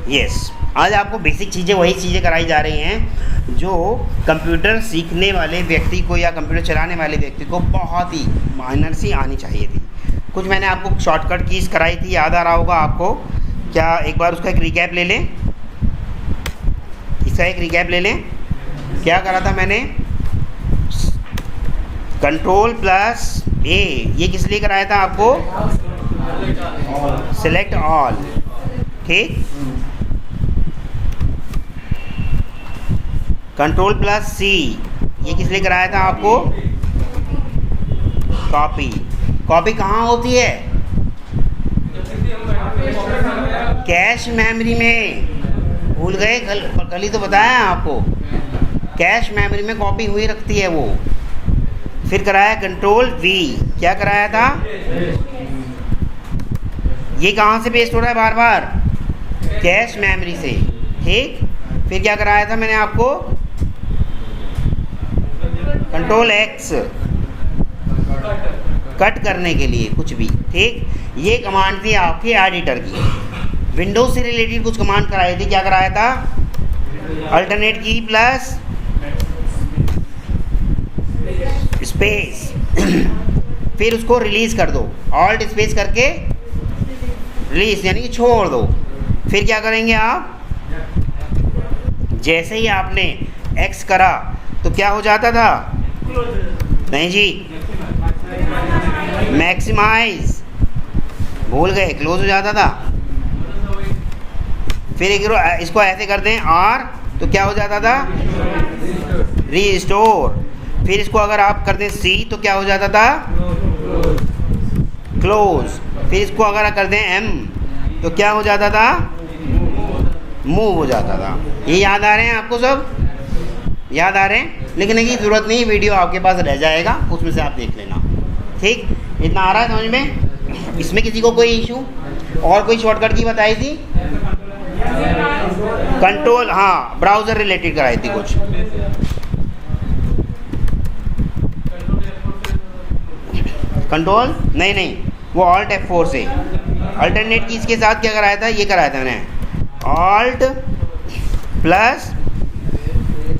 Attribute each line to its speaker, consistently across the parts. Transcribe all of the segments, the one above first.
Speaker 1: Yes, आज आपको basic चीज़ें वही चीज़ें कराई जा रही हैं जो कंप्यूटर सीखने वाले व्यक्ति को या कंप्यूटर चलाने वाले व्यक्ति को बहुत ही माइनर सी आनी चाहिए थी। कुछ मैंने आपको शॉर्टकट कीज़ कराई थी, याद आ रहा होगा आपको क्या? एक बार उसका एक रिकैप ले लें, इसका एक रिकैप ले लें। क्या करा था मैंने? कंट्रोल प्लस ए, ये किस लिए कराया था आपको? सिलेक्ट ऑल, ठीक। कंट्रोल प्लस सी, ये किस लिए कराया था आपको? कॉपी। कॉपी कहाँ होती है? कैश मेमोरी में। भूल गए? कल ही तो बताया आपको, कैश मेमोरी में कॉपी हुई रखती है वो। फिर कराया कंट्रोल वी, क्या कराया था? ये कहाँ से पेस्ट हो रहा है बार बार? कैश मेमोरी से, ठीक। फिर क्या कराया था मैंने आपको? कंट्रोल एक्स, कट करने के लिए कुछ भी, ठीक। ये कमांड थी आपकी एडिटर की। विंडोज से रिलेटेड कुछ कमांड कराई थी, क्या कराया था? अल्टरनेट की प्लस स्पेस फिर उसको रिलीज़ कर दो, ऑल्ट स्पेस करके रिलीज यानी कि छोड़ दो। फिर क्या करेंगे आप? जैसे ही आपने एक्स करा तो क्या हो जाता था? नहीं जी, मैक्सिमाइज, भूल गए, क्लोज हो जाता था। फिर इसको ऐसे कर दें आर, तो क्या हो जाता था? रीस्टोर। फिर इसको अगर आप कर दें सी तो क्या हो जाता था? क्लोज। फिर इसको अगर कर दें एम तो क्या हो जाता था? मूव हो जाता था। ये याद आ रहे हैं आपको? सब याद आ रहे हैं? लिखने की ज़रूरत नहीं, वीडियो आपके पास रह जाएगा, उसमें से आप देख लेना, ठीक। इतना आ रहा है समझ में? इसमें किसी को कोई इशू? और कोई शॉर्टकट की बताई थी? कंट्रोल, हाँ, ब्राउज़र रिलेटेड कराई थी कुछ। कंट्रोल नहीं, वो ऑल्ट F4 से। अल्टरनेट की इसके साथ क्या कराया था? ये कराया था मैंने, ऑल्ट प्लस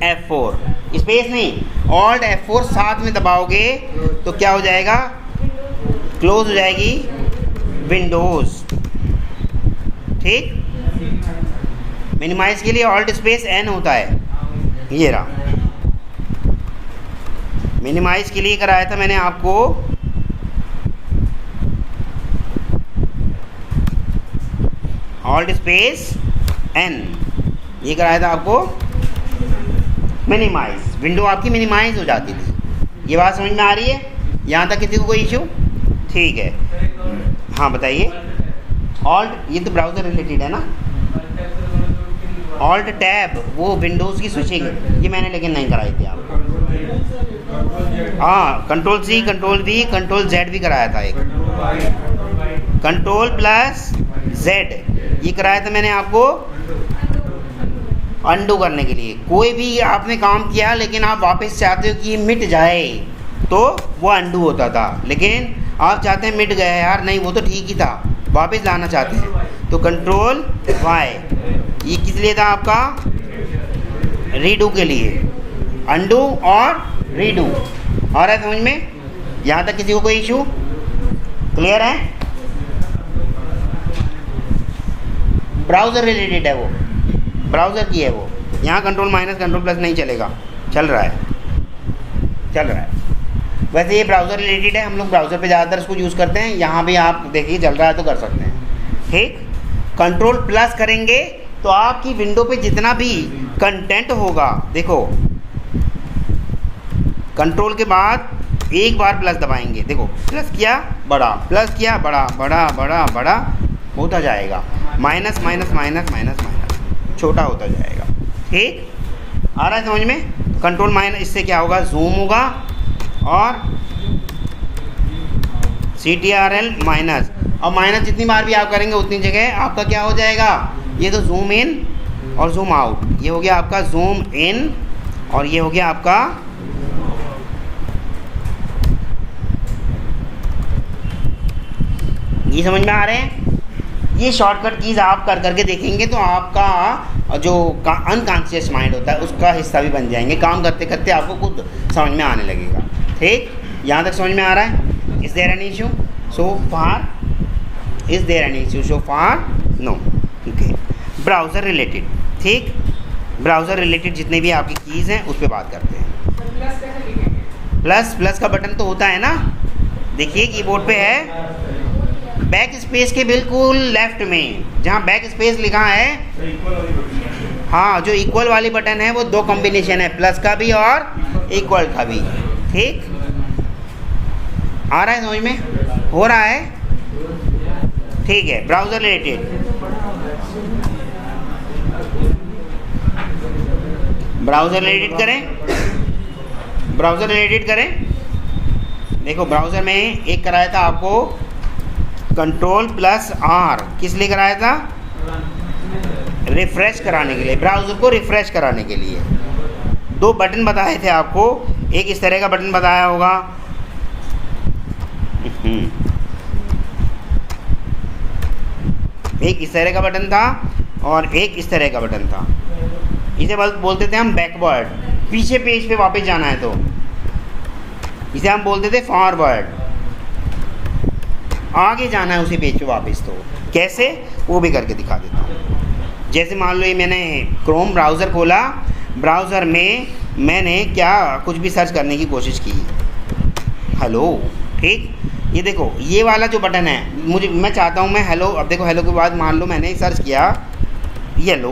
Speaker 1: F4, स्पेस नहीं, ऑल्ट F4 साथ में दबाओगे तो क्या हो जाएगा? क्लोज हो जाएगी विंडोज़, ठीक। मिनिमाइज के लिए ऑल्ट स्पेस N होता है, ये रहा। मिनिमाइज के लिए कराया था मैंने आपको ऑल्ट स्पेस N, ये कराया था आपको मिनिमाइज। विंडो आपकी मिनिमाइज हो जाती थी। ये बात समझ में आ रही है? यहाँ तक किसी को कोई इशू? ठीक है, हाँ बताइए। ऑल्ट, ये तो ब्राउज़र रिलेटेड है ना। ऑल्ट टैब वो विंडोज़ की स्विचिंग, ये मैंने लेकिन नहीं कराई थी आपको। हाँ, control C, control V, control Z भी कराया था एक। कंट्रोल प्लस जेड, ये कराया था मैंने आपको अंडू करने के लिए। कोई भी आपने काम किया लेकिन आप वापस चाहते हो कि ये मिट जाए तो वो अंडू होता था, लेकिन आप चाहते हैं मिट गया यार, नहीं वो तो ठीक ही था, वापस लाना चाहते हैं तो कंट्रोल वाई। ये किस लिए था आपका? रीडू के लिए, अंडू और रीडू। आ रहा है समझ में? यहाँ तक किसी को कोई इशू? क्लियर है? ब्राउज़र रिलेटेड है वो, ब्राउज़र की है वो। यहाँ कंट्रोल माइनस कंट्रोल प्लस नहीं चलेगा, चल रहा है। वैसे ये ब्राउज़र रिलेटेड है, हम लोग ब्राउज़र पे ज़्यादातर इसको यूज़ करते हैं। यहाँ भी आप देखिए चल रहा है तो कर सकते हैं, ठीक। कंट्रोल प्लस करेंगे तो आपकी विंडो पे जितना भी कंटेंट होगा, देखो कंट्रोल के बाद एक बार प्लस दबाएंगे, देखो प्लस किया बड़ा, प्लस किया बड़ा, बड़ा बड़ा बड़ा होता जाएगा, minus minus minus minus minus छोटा होता जाएगा, ठीक। आ रहा है समझ में? कंट्रोल माइनस, इससे क्या होगा? जूम होगा और CTRL माइनस, और माइनस जितनी बार भी आप करेंगे उतनी जगह आपका क्या हो जाएगा? ये तो जूम इन और जूम आउट, ये हो गया आपका जूम इन और ये हो गया आपका ये समझ में आ रहे हैं? ये शॉर्टकट कीज़ आप कर करके देखेंगे तो आपका जो अनकॉन्शियस माइंड होता है उसका हिस्सा भी बन जाएंगे। काम करते करते आपको खुद समझ में आने लगेगा। ठीक, यहाँ तक समझ में आ रहा है? Is there any issue so far? Is there any issue so far? No. Okay, browser related. ठीक, ब्राउज़र रिलेटेड जितने भी आपकी कीज़ हैं उस पर बात करते हैं। प्लस का बटन तो होता है ना, देखिए कीबोर्ड पे है, बैक स्पेस के बिल्कुल लेफ्ट में जहाँ बैक स्पेस लिखा है, हाँ, जो इक्वल वाली बटन है वो दो कॉम्बिनेशन है, प्लस का भी और इक्वल का भी। ठीक, आ रहा है समझ में? हो रहा है? ठीक है, ब्राउज़र रिलेटेड। ब्राउज़र रिलेटेड करें, ब्राउज़र रिलेटेड करें। देखो ब्राउज़र में एक कराया था आपको Ctrl+R, किस लिए कराया था? रिफ़्रेश कराने के लिए, ब्राउज़र को रिफ़्रेश कराने के लिए। दो बटन बताए थे आपको, एक इस तरह का बटन बताया होगा, एक इस तरह का बटन था और एक इस तरह का बटन था। इसे बोलते थे हम बैकवर्ड, पीछे पेज पे वापस जाना है तो इसे हम बोलते थे फॉरवर्ड, आगे जाना है उसी पेज पे वापस। तो कैसे, वो भी करके दिखा देता हूँ। जैसे मान लो ये मैंने क्रोम ब्राउज़र खोला, ब्राउज़र में मैंने क्या कुछ भी सर्च करने की कोशिश की, हेलो। ठीक, ये देखो ये वाला जो बटन है, मैं चाहता हूँ मैं हेलो, अब देखो हेलो के बाद मान लो मैंने सर्च किया येलो।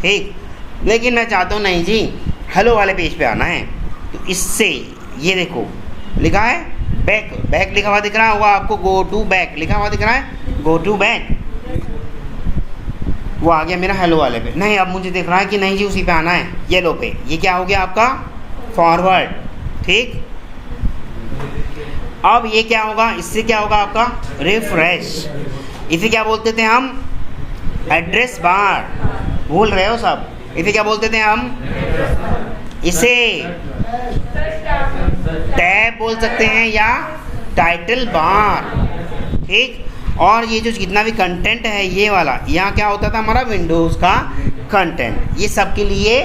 Speaker 1: ठीक, लेकिन मैं चाहता हूँ नहीं जी हेलो वाले पेज पे आना है, तो इससे ये देखो लिखा है बैक लिखा हुआ दिख रहा होगा आपको, गो टू बैक लिखा हुआ दिख रहा है, गो टू बैक, वो आ गया मेरा हेलो वाले पे। नहीं, अब मुझे दिख रहा है कि नहीं जी उसी पे आना है, येलो पे। ये क्या हो गया आपका? फॉरवर्ड। ठीक, अब ये क्या होगा, इससे क्या होगा आपका? रिफ्रेश। इसे क्या बोलते थे हम? Address bar. भूल रहे हो सब? इसे क्या बोलते थे हम? इसे टैब बोल सकते हैं या टाइटल बार। ठीक, और ये जो जितना भी कंटेंट है ये वाला, यहाँ क्या होता था हमारा? विंडोज़ का कंटेंट। ये सब के लिए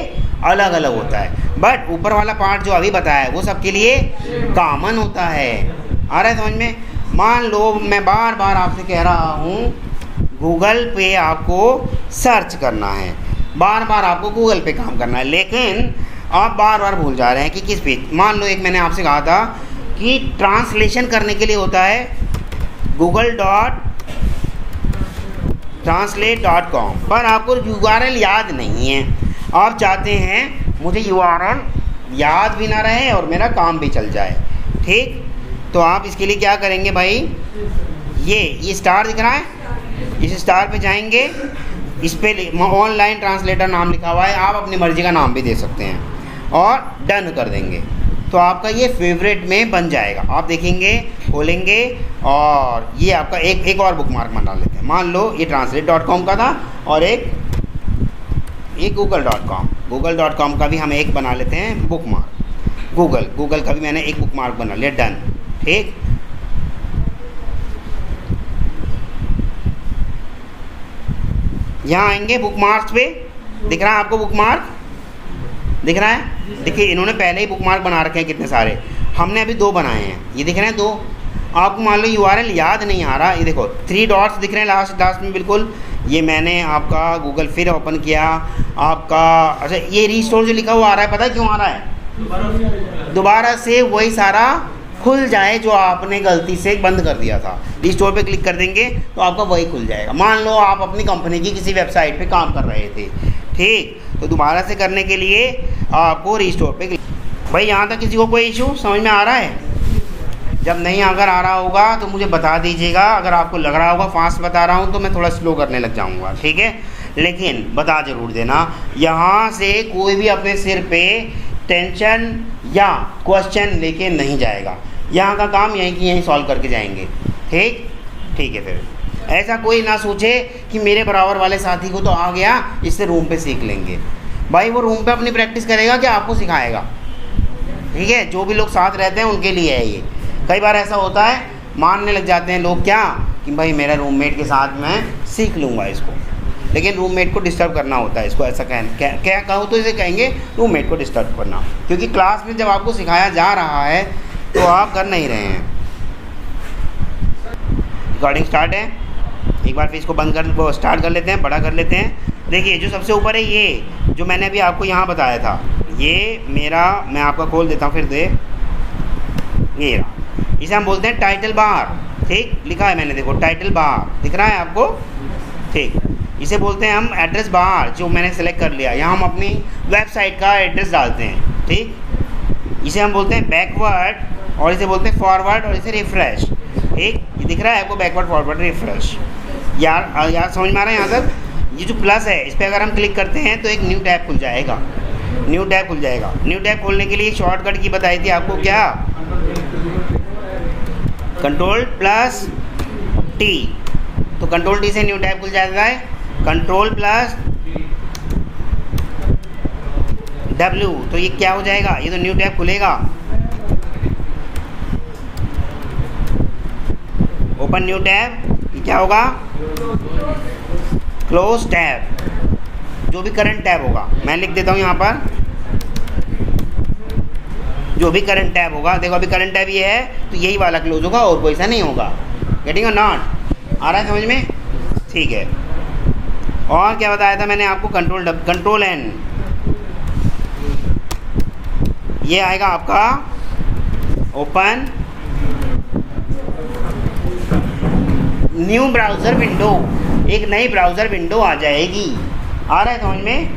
Speaker 1: अलग अलग होता है, बट ऊपर वाला पार्ट जो अभी बताया है वो सबके लिए कॉमन होता है। आ रहा है समझ में? मान लो मैं बार बार आपसे कह रहा हूँ गूगल पे आपको सर्च करना है, बार बार आपको गूगल पे काम करना है, लेकिन आप बार बार भूल जा रहे हैं कि किस पेज। मान लो एक मैंने आपसे कहा था कि ट्रांसलेशन करने के लिए होता है google.translate.com, पर आपको URL याद नहीं है। आप चाहते हैं मुझे URL याद भी ना रहे और मेरा काम भी चल जाए। ठीक, तो आप इसके लिए क्या करेंगे भाई? ये स्टार दिख रहा है, इस स्टार पे जाएंगे, इस पर ऑनलाइन ट्रांसलेटर नाम लिखा हुआ है, आप अपनी मर्ज़ी का नाम भी दे सकते हैं और डन कर देंगे, तो आपका ये फेवरेट में बन जाएगा। आप देखेंगे, खोलेंगे और ये आपका एक और बुक मार्क बना लेते हैं। मान लो ये translate.com का था और एक google.com का भी हम एक बना लेते हैं बुक मार्क। गूगल का भी मैंने एक बुक मार्क बना लिया, डन। ठीक, यहाँ आएंगे बुक मार्क्स पे, दिख रहा है आपको बुक मार्क? दिख रहा है? देखिए इन्होंने पहले ही बुक मार्क बना रखे हैं कितने सारे, हमने अभी 2 बनाए हैं, ये दिख रहे हैं 2। आपको मान लो URL याद नहीं आ रहा, ये देखो 3 डॉट्स दिख रहे हैं लास्ट में बिल्कुल, ये मैंने आपका गूगल फिर ओपन किया आपका। अच्छा, ये रीस्टोर जो लिखा हुआ आ रहा है, पता है क्यों आ रहा है? दोबारा से वही सारा खुल जाए जो आपने गलती से बंद कर दिया था। रीस्टोर पे क्लिक कर देंगे तो आपका वही खुल जाएगा। मान लो आप अपनी कंपनी की किसी वेबसाइट पे काम कर रहे थे, ठीक, तो दोबारा से करने के लिए आपको रीस्टोर पे भाई। यहाँ तक किसी को कोई इशू समझ में आ रहा है? जब नहीं अगर आ रहा होगा तो मुझे बता दीजिएगा, अगर आपको लग रहा होगा फास्ट बता रहा हूँ तो मैं थोड़ा स्लो करने लग जाऊँगा, ठीक है? लेकिन बता ज़रूर देना, यहाँ से कोई भी अपने सिर पे टेंशन या क्वेश्चन लेके नहीं जाएगा। यहाँ का काम यहीं की यहीं सॉल्व करके जाएंगे, ठीक है। फिर ऐसा कोई ना सोचे कि मेरे बराबर वाले साथी को तो आ गया, इससे रूम पे सीख लेंगे। भाई वो रूम पे अपनी प्रैक्टिस करेगा कि आपको सिखाएगा, ठीक है? जो भी लोग साथ रहते हैं उनके लिए है ये। कई बार ऐसा होता है, मानने लग जाते हैं लोग क्या कि भाई मेरा रूममेट के साथ मैं सीख लूँगा इसको, लेकिन रूममेट को डिस्टर्ब करना होता है इसको, ऐसा क्या कहो तो इसे कहेंगे रूममेट को डिस्टर्ब करना, क्योंकि क्लास में जब आपको सिखाया जा रहा है तो आप कर नहीं रहे हैं। रिकॉर्डिंग स्टार्ट है, एक बार फिर इसको बंद कर वो स्टार्ट कर लेते हैं, बड़ा कर लेते हैं। देखिए जो सबसे ऊपर है ये जो मैंने अभी आपको यहाँ बताया था, ये मेरा, मैं आपका खोल देता हूँ फिर से, ये रहा, इसे हम बोलते हैं टाइटल बार। ठीक, लिखा है मैंने, देखो टाइटल बार दिख रहा है आपको। ठीक, इसे बोलते हैं हम एड्रेस बार, जो मैंने सेलेक्ट कर लिया, यहाँ हम अपनी वेबसाइट का एड्रेस डालते हैं। ठीक, इसे हम बोलते हैं बैकवर्ड और इसे बोलते हैं फॉरवर्ड और इसे रिफ्रेश। ठीक, ये दिख रहा है आपको, बैकवर्ड फॉरवर्ड रिफ्रेश। यार समझ में आ रहा है यहाँ तक? ये जो प्लस है इस पर अगर हम क्लिक करते हैं तो एक न्यू टैब खुल जाएगा, न्यू टैब खुल जाएगा। न्यू टैब खोलने के लिए शॉर्टकट की बताई थी आपको, क्या? कंट्रोल प्लस टी, तो कंट्रोल टी से न्यू टैब खुल जाता है। कंट्रोल प्लस W, तो ये क्या हो जाएगा? ये तो न्यू टैब खुलेगा। ओपन न्यू टैब, ये क्या होगा? क्लोज टैब, जो भी करंट टैब होगा, मैं लिख देता हूँ यहाँ पर, जो भी करंट टैब होगा। देखो अभी करंट टैब ये है तो यही वाला क्लोज होगा और कोई सा नहीं होगा। गेटिंग और नॉट? आ रहा है समझ में? ठीक है। और क्या बताया था मैंने आपको? कंट्रोल N, ये आएगा आपका ओपन न्यू ब्राउज़र विंडो, एक नई ब्राउज़र विंडो आ जाएगी। आ रहा है समझ में?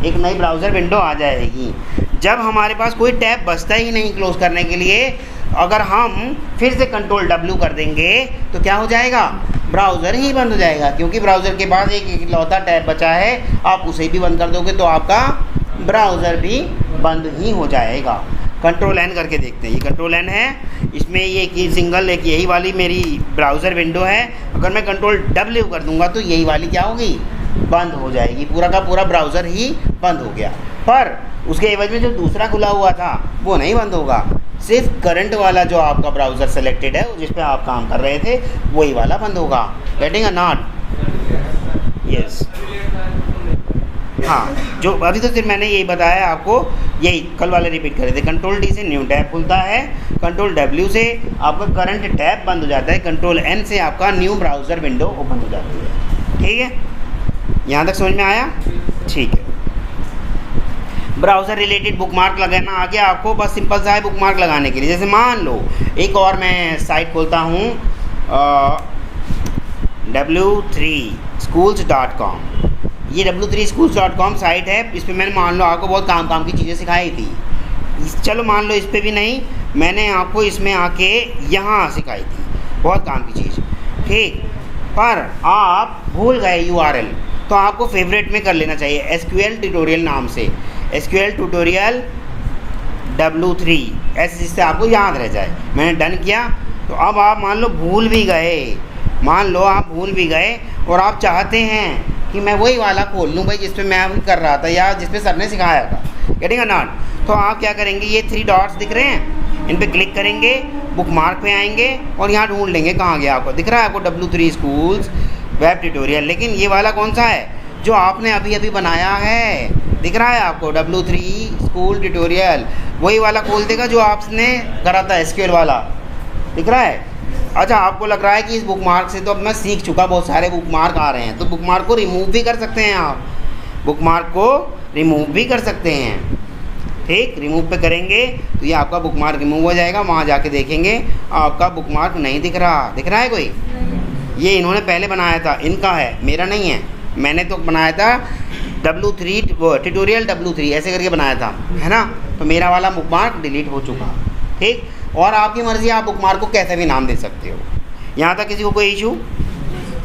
Speaker 1: एक नई ब्राउज़र विंडो आ जाएगी। जब हमारे पास कोई टैब बचता ही नहीं क्लोज करने के लिए, अगर हम फिर से कंट्रोल W कर देंगे तो क्या हो जाएगा? ब्राउज़र ही बंद हो जाएगा, क्योंकि ब्राउज़र के पास एक इकलौता टैब बचा है। आप उसे भी बंद कर दोगे तो आपका ब्राउज़र भी बंद ही हो जाएगा। कंट्रोल N करके देखते हैं, ये कंट्रोल N है, इसमें ये की सिंगल एक यही वाली मेरी ब्राउज़र विंडो है। अगर मैं कंट्रोल W कर दूंगा तो यही वाली क्या होगी? बंद हो जाएगी, पूरा का पूरा ब्राउज़र ही बंद हो गया। पर उसके एवज में जो दूसरा खुला हुआ था वो नहीं बंद होगा, सिर्फ करंट वाला जो आपका ब्राउज़र सेलेक्टेड है जिस पे आप काम कर रहे थे वही वाला बंद होगा। Getting a not? यस। हाँ, जो अभी तो सिर्फ मैंने यही बताया आपको, यही कल वाले रिपीट कर रहे थे। कंट्रोल डी से न्यू टैब खुलता है, कंट्रोल W से आपका करंट टैब बंद हो जाता है, कंट्रोल N से आपका न्यू ब्राउज़र विंडो ओपन हो जाती है। ठीक है, यहाँ तक समझ में आया? ठीक है। ब्राउज़र रिलेटेड बुकमार्क लगाना आ गया आपको, बस सिंपल सा है बुकमार्क लगाने के लिए। जैसे मान लो एक और मैं साइट खोलता हूँ w3schools.com, ये w3schools.com साइट है। इस पर मैंने मान लो आपको बहुत काम की चीज़ें सिखाई थी। चलो मान लो इस पर भी नहीं, मैंने आपको इसमें आके यहाँ सिखाई थी बहुत काम की चीज़। ठीक, पर आप भूल गए URL, तो आपको फेवरेट में कर लेना चाहिए SQL ट्यूटोरियल नाम से, SQL ट्यूटोरियल W3, ऐसे जिससे आपको याद रह जाए। मैंने डन किया, तो अब आप मान लो भूल भी गए, मान लो आप भूल भी गए और आप चाहते हैं कि मैं वही वाला खोल लूँ भाई जिस पे मैं अभी कर रहा था या जिस पे सर ने सिखाया था। Getting a not? तो आप क्या करेंगे, ये 3 डॉट्स दिख रहे हैं, इन पे क्लिक करेंगे, बुकमार्क पे आएंगे और यहाँ ढूंढ लेंगे कहाँ गया आपको। दिख रहा है आपको W3 स्कूल्स वेब ट्यूटोरियल, लेकिन ये वाला कौन सा है? जो आपने अभी अभी बनाया है, दिख रहा है आपको W3 स्कूल ट्यूटोरियल, वही वाला खोल देगा जो आपने करा था SQL वाला। दिख रहा है? अच्छा, आपको लग रहा है कि इस बुकमार्क से तो अब मैं सीख चुका, बहुत सारे बुकमार्क आ रहे हैं, तो बुकमार्क को रिमूव भी कर सकते हैं आप, बुकमार्क को रिमूव भी कर सकते हैं। ठीक, रिमूव पे करेंगे तो ये आपका बुकमार्क रिमूव हो जाएगा। वहाँ जाके देखेंगे आपका बुकमार्क नहीं दिख रहा। दिख रहा है कोई? ये इन्होंने पहले बनाया था, इनका है, मेरा नहीं है। मैंने तो बनाया था W3 ट्यूटोरियल W3 ऐसे करके बनाया था, है ना? तो मेरा वाला बुकमार्क डिलीट हो चुका। ठीक, और आपकी मर्ज़ी, आप बुकमार्क को कैसे भी नाम दे सकते हो। यहाँ तक किसी को कोई इशू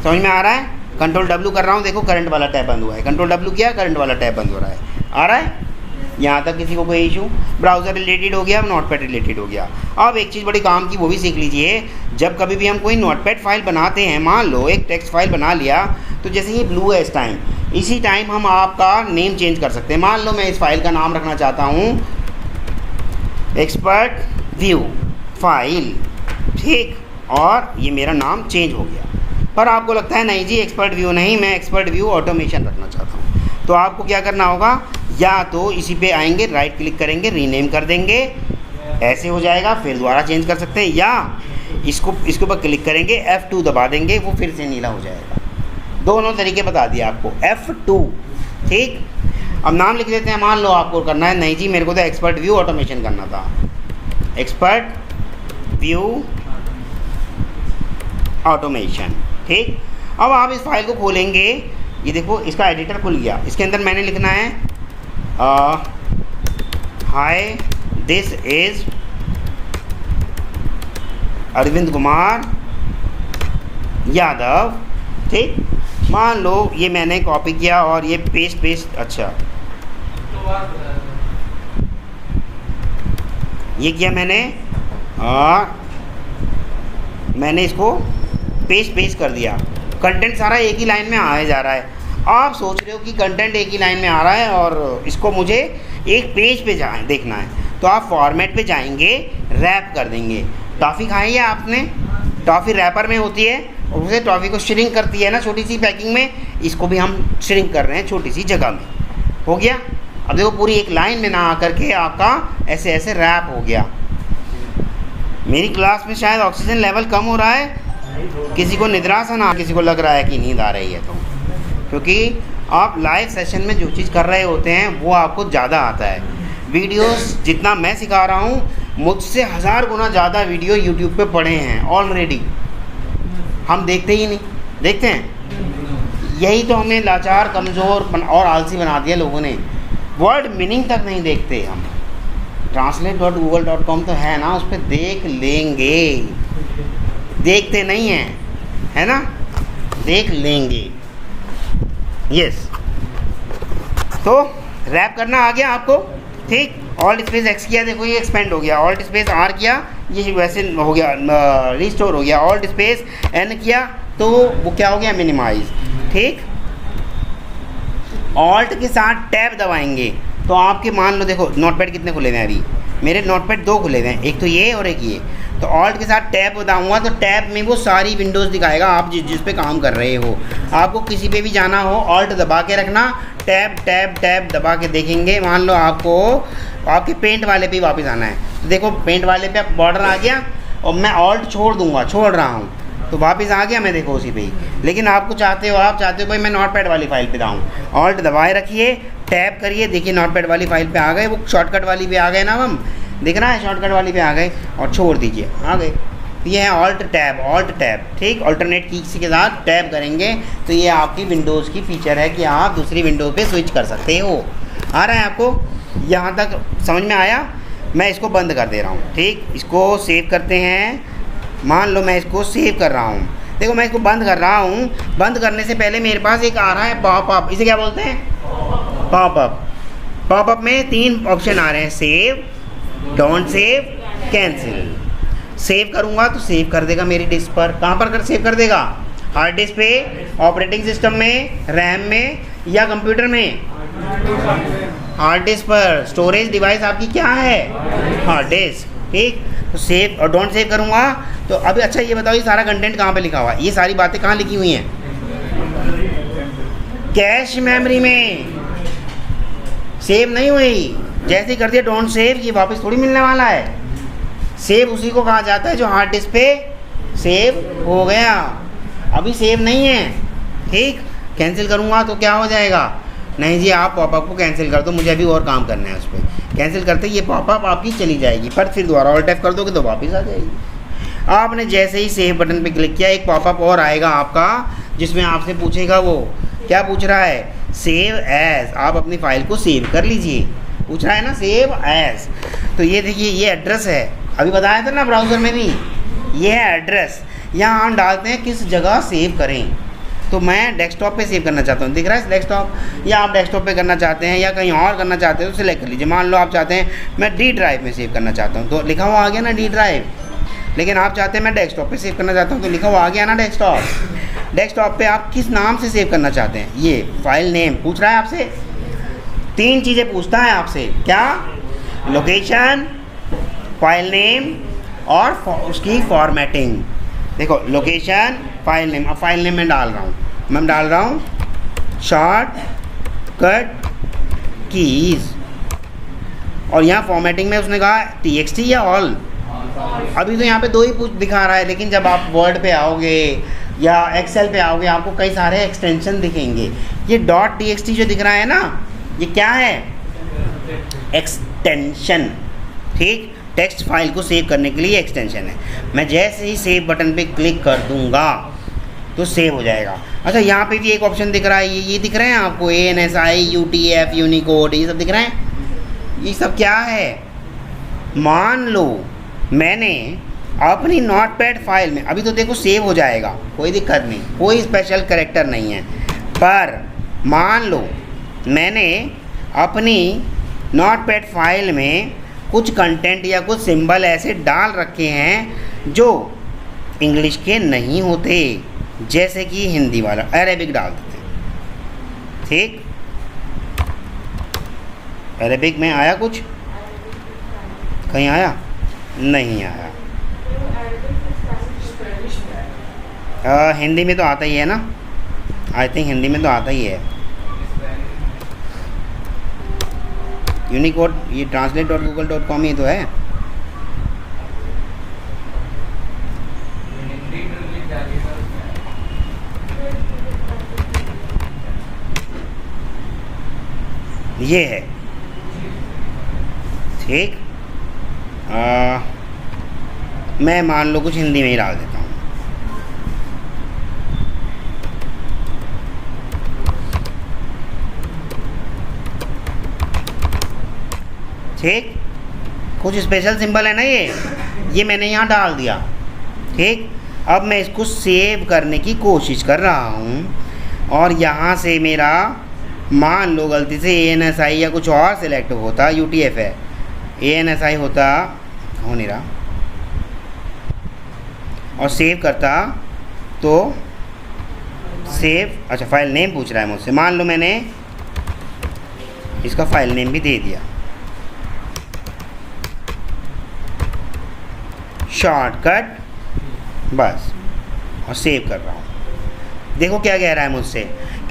Speaker 1: समझ में आ रहा है? कंट्रोल W कर रहा हूँ, देखो करंट वाला टैब बंद हुआ है, कंट्रोल W किया, करंट वाला टैब बंद हो रहा है। आ रहा है? यहाँ तक किसी को कोई इशू? ब्राउज़र रिलेटेड हो गया, नोटपैड रिलेटेड हो गया। अब एक चीज़ बड़ी काम की, वो भी सीख लीजिए। जब कभी भी हम कोई नोटपैड फाइल बनाते हैं, मान लो एक टेक्स्ट फाइल बना लिया, तो जैसे ये ब्लू है इस टाइम, इसी टाइम हम आपका नेम चेंज कर सकते हैं। मान लो मैं इस फाइल का नाम रखना चाहता हूँ एक्सपर्ट व्यू फाइल। ठीक, और ये मेरा नाम चेंज हो गया। पर आपको लगता है नहीं जी एक्सपर्ट व्यू नहीं, मैं एक्सपर्ट व्यू ऑटोमेशन रखना चाहता हूँ, तो आपको क्या करना होगा, या तो इसी पे आएंगे, राइट क्लिक करेंगे, रीनेम कर देंगे, ऐसे हो जाएगा, फिर दोबारा चेंज कर सकते हैं, या इसके ऊपर क्लिक करेंगे, F2 दबा देंगे, वो फिर से नीला हो जाएगा। दोनों तरीके बता दिए आपको, F2। ठीक, अब नाम लिख देते हैं। मान लो आपको करना है नहीं जी मेरे को तो एक्सपर्ट व्यू ऑटोमेशन करना था, एक्सपर्ट व्यू ऑटोमेशन। ठीक, अब आप इस फाइल को खोलेंगे, ये देखो इसका एडिटर खुल गया, इसके अंदर मैंने लिखना है hi this is Arvind Kumar Yadav. ठीक, मान लो ये मैंने कॉपी किया और ये पेस्ट, अच्छा ये किया मैंने, और मैंने इसको पेस्ट कर दिया। कंटेंट सारा एक ही लाइन में आया जा रहा है। आप सोच रहे हो कि कंटेंट एक ही लाइन में आ रहा है और इसको मुझे एक पेज पे देखना है, तो आप फॉर्मेट पे जाएंगे, रैप कर देंगे। टॉफ़ी खाई है आपने, टॉफ़ी रैपर में होती है और उसे टॉफ़ी को श्रिंक करती है ना छोटी सी पैकिंग में, इसको भी हम श्रिंक कर रहे हैं छोटी सी जगह में। हो गया। अब देखो पूरी एक लाइन में ना आकर के आपका ऐसे ऐसे रैप हो गया। मेरी क्लास में शायद ऑक्सीजन लेवल कम हो रहा है, किसी को निद्रा सा ना, किसी को लग रहा है कि नींद आ रही है, तो क्योंकि आप लाइव सेशन में जो चीज़ कर रहे होते हैं वो आपको ज़्यादा आता है। वीडियोस जितना मैं सिखा रहा हूँ, मुझसे 1000 गुना ज़्यादा वीडियो यूट्यूब पे पड़े हैं ऑलरेडी, हम देखते ही नहीं। देखते हैं, यही तो हमें लाचार, कमज़ोर और आलसी बना दिया लोगों ने। वर्ड मीनिंग तक नहीं देखते हम। translate.google.com तो है ना, उस पर देख लेंगे, देखते नहीं हैं, है ना, देख लेंगे। यस, तो रैप करना आ गया आपको। ठीक, ऑल्ट स्पेस एक्स किया, देखो ये एक्सपेंड हो गया, ऑल्ट स्पेस आर किया, ये वैसे हो गया, रिस्टोर हो गया, ऑल्ट स्पेस एन किया तो वो क्या हो गया, मिनिमाइज। ठीक, ऑल्ट के साथ टैब दबाएंगे तो आपके मान लो देखो नोटपैड कितने खुले हुए हैं, अभी मेरे नोटपैड 2 खुले हुए हैं, एक तो ये और एक ये। तो ऑल्ट के साथ टैब दबाऊंगा तो टैब में वो सारी विंडोज़ दिखाएगा आप जिस पे काम कर रहे हो। आपको किसी पे भी जाना हो, ऑल्ट दबा के रखना, टैब टैब टैब दबा के देखेंगे। मान लो आपको आपके पेंट वाले पे वापस आना है, तो देखो पेंट वाले पे बॉर्डर आ गया और मैं ऑल्ट छोड़ रहा हूँ तो वापस आ गया मैं, देखो उसी पे ही। लेकिन आप चाहते हो भाई मैं नोटपैड वाली फाइल पे जाऊँ, ऑल्ट दबाए रखिए, टैब करिए, देखिए नोटपैड वाली फाइल पे आ गए, वो शॉर्टकट वाली पे आ गए ना, हम दिख रहा है शॉर्टकट वाली पे आ गए, और छोड़ दीजिए, आ गए। ये है ऑल्ट टैब। ठीक, अल्टरनेट कीज के साथ टैब करेंगे तो ये आपकी विंडोज़ की फीचर है कि आप दूसरी विंडो पे स्विच कर सकते हो। आ रहा है आपको, यहाँ तक समझ में आया? मैं इसको बंद कर दे रहा हूँ। ठीक, इसको सेव करते हैं। मान लो मैं इसको सेव कर रहा हूँ, देखो मैं इसको बंद कर रहा हूँ। बंद करने से पहले मेरे पास एक आ रहा है पॉपअप, इसे क्या बोलते हैं, पॉपअप। पॉपअप में 3 ऑप्शन आ रहे हैं, save, don't save, cancel. Save करूँगा तो सेव कर देगा मेरी डिस्क पर। कहाँ पर सेव कर देगा? हार्ड डिस्क पे, ऑपरेटिंग सिस्टम में, रैम में या कंप्यूटर में? हार्ड डिस्क पर। स्टोरेज डिवाइस आपकी क्या है? Hard disk. ठीक, तो सेव और डोंट सेव करूँगा तो अभी अच्छा ये बताओ, ये सारा कंटेंट कहाँ पे लिखा हुआ है? ये सारी बातें कहाँ लिखी हुई हैं? कैश मेमोरी में। सेव नहीं हुई, जैसे ही कर दिया डोंट सेव, ये वापस थोड़ी मिलने वाला है। सेव उसी को कहा जाता है जो हार्ड डिस्क पे सेव हो गया, अभी सेव नहीं है। ठीक, कैंसिल करूँगा तो क्या हो जाएगा? नहीं जी आप पॉपअप को कैंसिल कर दो, मुझे अभी और काम करना है उस पर। कैंसिल करते ये पॉपअप आपकी चली जाएगी, पर फिर दोबारा ऑल्ट टैप कर दोगे तो वापस आ जाएगी। आपने जैसे ही सेव बटन पे क्लिक किया, एक पॉपअप और आएगा आपका जिसमें आपसे पूछेगा, वो क्या पूछ रहा है? Save as. आप अपनी फाइल को सेव कर लीजिए, पूछ रहा है ना सेव एज। तो ये देखिए ये एड्रेस है, अभी बताया था ना ब्राउज़र में भी, ये है एड्रेस। यहाँ हम डालते हैं किस जगह सेव करें, तो मैं डेस्कटॉप पे सेव करना चाहता हूँ, दिख रहा है डेस्कटॉप, या आप डेस्कटॉप पे करना चाहते हैं या कहीं और करना चाहते हो तो सिलेक्ट कर लीजिए। मान लो आप चाहते हैं मैं डी ड्राइव में सेव करना चाहता हूँ, तो लिखा हुआ आ गया ना डी ड्राइव। लेकिन आप चाहते हैं मैं डेस्कटॉप पे सेव करना चाहता हूँ, तो लिखा हुआ आ गया ना डेस्कटॉप। डेस्कटॉप पे आप किस नाम से सेव करना चाहते हैं? ये फाइल नेम पूछ रहा है आपसे, 3 चीज़ें पूछता है आपसे, क्या? लोकेशन, फाइल नेम और उसकी फॉर्मेटिंग। देखो लोकेशन, फाइल नेम, अब फाइल नेम मैं डाल रहा हूँ, मैं डाल रहा हूँ शॉर्टकट कीज, और यहाँ फॉर्मेटिंग में उसने कहा TXT या ऑल। अभी तो यहाँ पे दो ही कुछ दिखा रहा है, लेकिन जब आप वर्ड पे आओगे या एक्सेल पे आओगे आपको कई सारे एक्सटेंशन दिखेंगे। ये .txt जो दिख रहा है ना, ये क्या है? एक्सटेंशन, ठीक, टेक्स्ट फाइल को सेव करने के लिए एक्सटेंशन है। मैं जैसे ही सेव बटन पे क्लिक कर दूंगा तो सेव हो जाएगा। अच्छा, यहाँ पे भी एक ऑप्शन दिख रहा है, ये दिख रहे हैं आपको, ANSI, UTF, यूनिकोड, ये सब दिख रहे हैं। ये सब क्या है? मान लो मैंने अपनी नोटपैड फाइल में, अभी तो देखो सेव हो जाएगा, कोई दिक्कत नहीं, कोई स्पेशल कैरेक्टर नहीं है, पर मान लो मैंने अपनी नोटपैड फाइल में कुछ कंटेंट या कुछ सिंबल ऐसे डाल रखे हैं जो इंग्लिश के नहीं होते, जैसे कि हिंदी वाला अरेबिक डाल देते हैं, ठीक। अरेबिक में आया कुछ? कहीं आया? नहीं आया। हिंदी में तो आता ही है ना, आई थिंक हिंदी में तो आता ही है। यूनिकोड, ये translate.google.com ही तो है। ये है, ठीक। मैं मान लो कुछ हिंदी में ही डाल देता हूँ, ठीक। कुछ स्पेशल सिंबल है ना, ये मैंने यहाँ डाल दिया, ठीक। अब मैं इसको सेव करने की कोशिश कर रहा हूँ, और यहाँ से मेरा मान लो गलती से ANSI या कुछ और सिलेक्ट होता, UTF है, ANSI होता, हो नहीं रहा, और सेव करता तो सेव, अच्छा फाइल नेम पूछ रहा है मुझसे, मान लो मैंने इसका फाइल नेम भी दे दिया, शॉर्टकट, बस, और सेव कर रहा हूँ। देखो क्या कह रहा है मुझसे,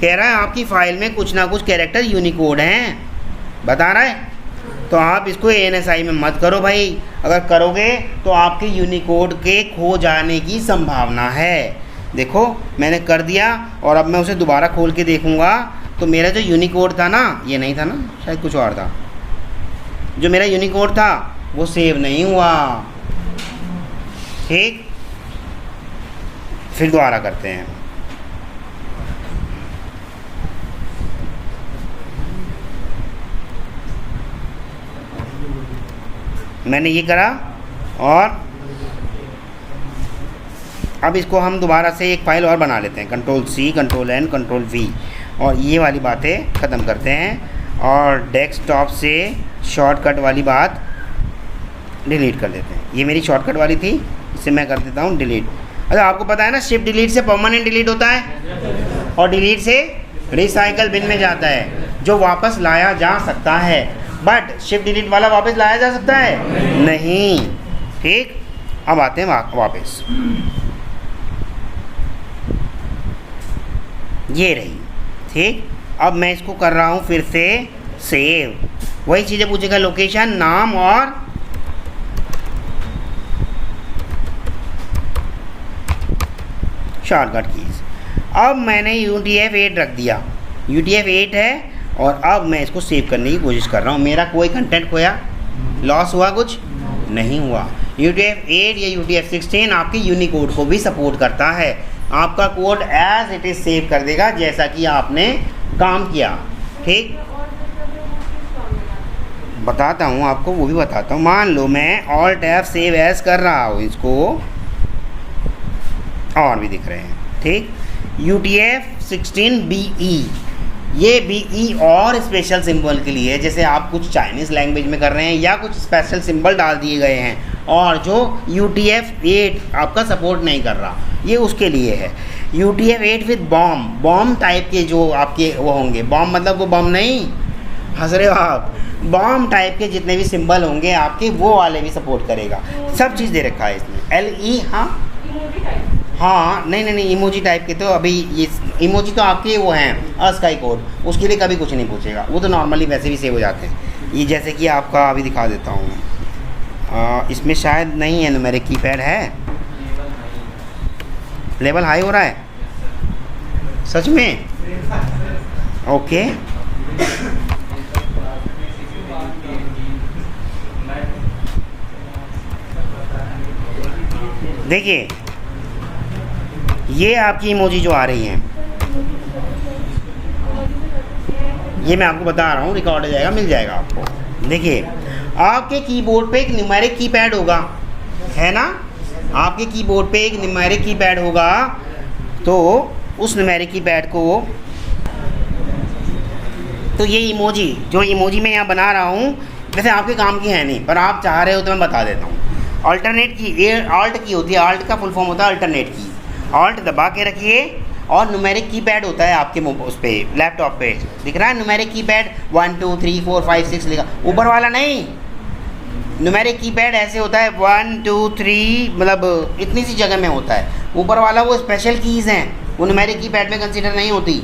Speaker 1: कह रहा है आपकी फ़ाइल में कुछ ना कुछ कैरेक्टर यूनिकोड हैं, बता रहा है। तो आप इसको ANSI में मत करो भाई, अगर करोगे तो आपके यूनिकोड के खो जाने की संभावना है। देखो मैंने कर दिया, और अब मैं उसे दोबारा खोल के देखूँगा तो मेरा जो यूनिकोड था ना, ये नहीं था ना, शायद कुछ और था, जो मेरा यूनिकोड था वो सेव नहीं हुआ, ठीक। फिर दोबारा करते हैं। मैंने ये करा, और अब इसको हम दोबारा से एक फ़ाइल और बना लेते हैं, Ctrl+C, Ctrl+N, Ctrl+V, और ये वाली बातें ख़त्म करते हैं, और डेस्कटॉप से शॉर्टकट वाली बात डिलीट कर देते हैं। ये मेरी शॉर्टकट वाली थी, इसे मैं कर देता हूँ डिलीट। अच्छा, आपको पता है ना, शिफ्ट डिलीट से परमानेंट डिलीट होता है, और डिलीट से रिसाइकल बिन में जाता है, जो वापस लाया जा सकता है, बट शिफ्ट डिलीट वाला वापस लाया जा सकता है नहीं, ठीक। अब आते हैं वापस, ये रही, ठीक। अब मैं इसको कर रहा हूँ फिर से सेव, वही चीज़ें पूछेगा, लोकेशन, नाम और शॉर्टकट कीज। अब मैंने UTF-8 रख दिया, UTF-8 है, और अब मैं इसको सेव करने की कोशिश कर रहा हूँ। मेरा कोई कंटेंट खोया, लॉस हुआ, कुछ नहीं हुआ। UTF-8 या UTF-16 आपके यूनिकोड को भी सपोर्ट करता है, आपका कोड एज इट इज़ सेव कर देगा जैसा कि आपने काम किया, ठीक। बताता हूँ आपको, वो भी बताता हूँ। मान लो मैं Alt+F सेव एज कर रहा हूँ इसको, और भी दिख रहे हैं, ठीक। UTF-16BE, ये BE और स्पेशल सिंबल के लिए, जैसे आप कुछ चाइनीज़ लैंग्वेज में कर रहे हैं या कुछ स्पेशल सिंबल डाल दिए गए हैं, और जो UTF-8 आपका सपोर्ट नहीं कर रहा, ये उसके लिए है। UTF-8 विद बॉम्ब टाइप के जो आपके वो होंगे, बॉम्ब मतलब वो बम नहीं, हंस रहे हो आप, बॉम्ब टाइप के जितने भी सिंबल होंगे आपके, वो वाले भी सपोर्ट करेगा। सब चीज़ दे रखा है इसमें, LE, हाँ हाँ नहीं नहीं नहीं, इमोजी टाइप के तो अभी ये इमोजी तो आपके वो हैं अस्काई कोड, उसके लिए कभी कुछ नहीं पूछेगा, वो तो नॉर्मली वैसे भी सेव हो जाते हैं। ये जैसे कि आपका अभी दिखा देता हूँ, इसमें शायद नहीं है न्यूमेरिक कीपैड है, लेवल हाई हो रहा है सच में, ओके। देखिए ये आपकी इमोजी जो आ रही हैं, ये मैं आपको बता रहा हूँ, रिकॉर्ड हो जाएगा, मिल जाएगा आपको। देखिए आपके कीबोर्ड पे एक न्यूमेरिक कीपैड होगा, है ना, आपके कीबोर्ड पे एक न्यूमेरिक कीपैड होगा, तो उस न्यूमेरिक कीपैड को, तो ये इमोजी जो इमोजी मैं यहाँ बना रहा हूँ वैसे आपके काम की है नहीं, पर आप चाह रहे हो तो मैं बता देता हूँ। अल्टरनेट की, ये आल्ट की होती है, आल्ट का फुल फॉर्म होता है अल्टरनेट की। आल्ट दबा के रखिए और न्यूमेरिक कीपैड होता है आपके उस पर लैपटॉप पे, दिख रहा है न्यूमेरिक कीपैड 1 2 3 4 5 6 लिखा, ऊपर वाला नहीं। न्यूमेरिक कीपैड ऐसे होता है 1 2 3, मतलब इतनी सी जगह में होता है, ऊपर वाला वो स्पेशल कीज़ हैं, वो न्यूमेरिक कीपैड में कंसिडर नहीं होती,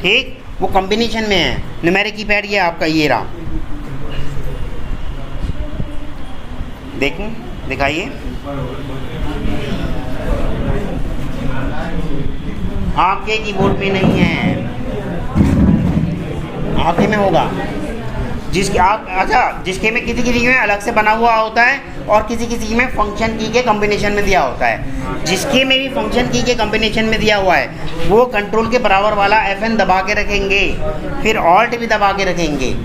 Speaker 1: ठीक, वो कॉम्बिनेशन में है। न्यूमेरिक कीपैड ये आपका ये रहा, देखूं दिखाइए, आपके कीबोर्ड में नहीं है, आपके में होगा, जिसके आप, अच्छा जिसके में किसी किसी में अलग से बना हुआ होता है और किसी किसी में फंक्शन की के कॉम्बिनेशन में दिया होता है। जिसके में भी फंक्शन की के कॉम्बिनेशन में दिया हुआ है वो कंट्रोल के बराबर वाला FN दबा के रखेंगे, फिर ऑल्ट भी दबा के रखेंगे,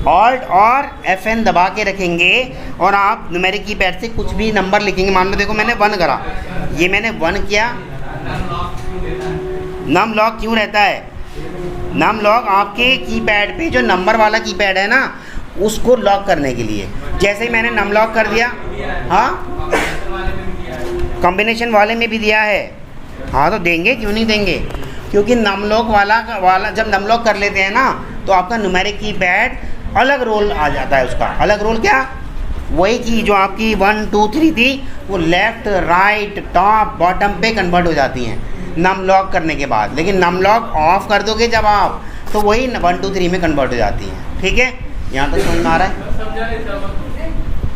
Speaker 1: ऑल्ट और FN दबा के रखेंगे, और आप न्यूमेरिक कीपैड से कुछ भी नंबर लिखेंगे। मान लो देखो मैंने 1 करा, ये मैंने 1 किया, नम लॉक क्यों रहता है, नम लॉक आपके कीपैड पे जो नंबर वाला कीपैड है ना उसको लॉक करने के लिए। जैसे ही मैंने नम लॉक कर दिया, हाँ कॉम्बिनेशन वाले में भी दिया है, हाँ तो देंगे, क्यों नहीं देंगे, क्योंकि नम लॉक वाला जब नम लॉक कर लेते हैं ना तो आपका न्यूमेरिक कीपैड अलग रोल आ जाता है, उसका अलग रोल क्या, वही की जो आपकी 1 2 3 थी वो लेफ़्ट राइट टॉप बॉटम पे कन्वर्ट हो जाती हैं नम लॉक करने के बाद। लेकिन नम लॉक ऑफ कर दोगे जब आप तो वही 1 2 3 में कन्वर्ट हो जाती हैं, ठीक है। यहाँ तक समझ में आ रहा है,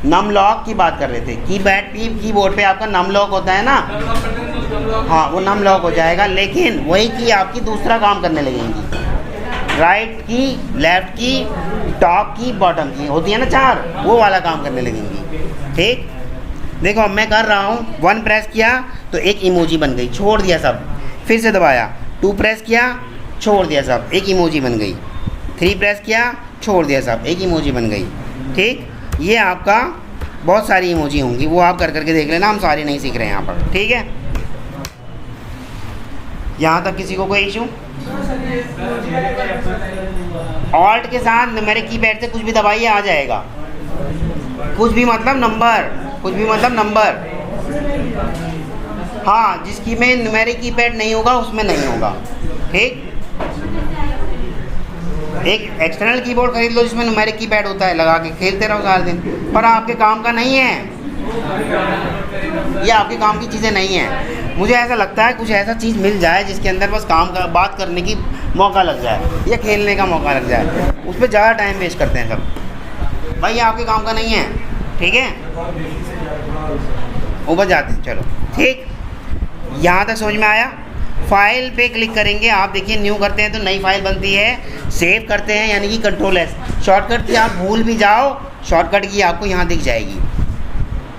Speaker 1: नम लॉक की बात कर रहे थे, कीबोर्ड पे आपका नम लॉक होता है ना, हाँ वो नम लॉक हो जाएगा, लेकिन वही की आपकी दूसरा काम करने लगेंगी, राइट की, लेफ्ट की, टॉप की, बॉटम की होती है ना 4, वो वाला काम करने लगेंगी, ठीक। देखो अब मैं कर रहा हूँ, 1 प्रेस किया तो एक इमोजी बन गई, छोड़ दिया सब, फिर से दबाया, 2 प्रेस किया, छोड़ दिया सब, एक इमोजी बन गई, 3 प्रेस किया, छोड़ दिया सब, एक इमोजी बन गई, ठीक। ये आपका बहुत सारी इमोजी होंगी, वो आप कर करके देख लेना, हम सारी नहीं सीख रहे हैं यहाँ पर, ठीक है। यहाँ तक किसी को कोई इशू? ऑल्ट के साथ न्यूमेरिक कीपैड से कुछ भी दबाइए आ जाएगा, कुछ भी मतलब नंबर, कुछ भी मतलब नंबर, हाँ जिसकी में न्यूमेरिक कीपैड नहीं होगा उसमें नहीं होगा, ठीक। एक एक्सटर्नल कीबोर्ड खरीद लो जिसमें न्यूमेरिक कीपैड होता है, लगा के खेलते रहो सारा दिन, पर आपके काम का नहीं है, ये आपके काम की चीज़ें नहीं हैं। मुझे ऐसा लगता है कुछ ऐसा चीज़ मिल जाए जिसके अंदर बस काम का बात करने की मौका लग जाए या खेलने का मौका लग जाए, उस पर ज़्यादा टाइम वेस्ट करते हैं सब, भाई ये आपके काम का नहीं है, ठीक है। ऊपर जाते हैं, चलो ठीक, यहाँ तक समझ में आया। फाइल पे क्लिक करेंगे आप, देखिए न्यू करते हैं तो नई फाइल बनती है, सेव करते हैं यानी कि कंट्रोल S, शॉर्टकट की आप भूल भी जाओ शॉर्टकट की आपको यहाँ दिख जाएगी,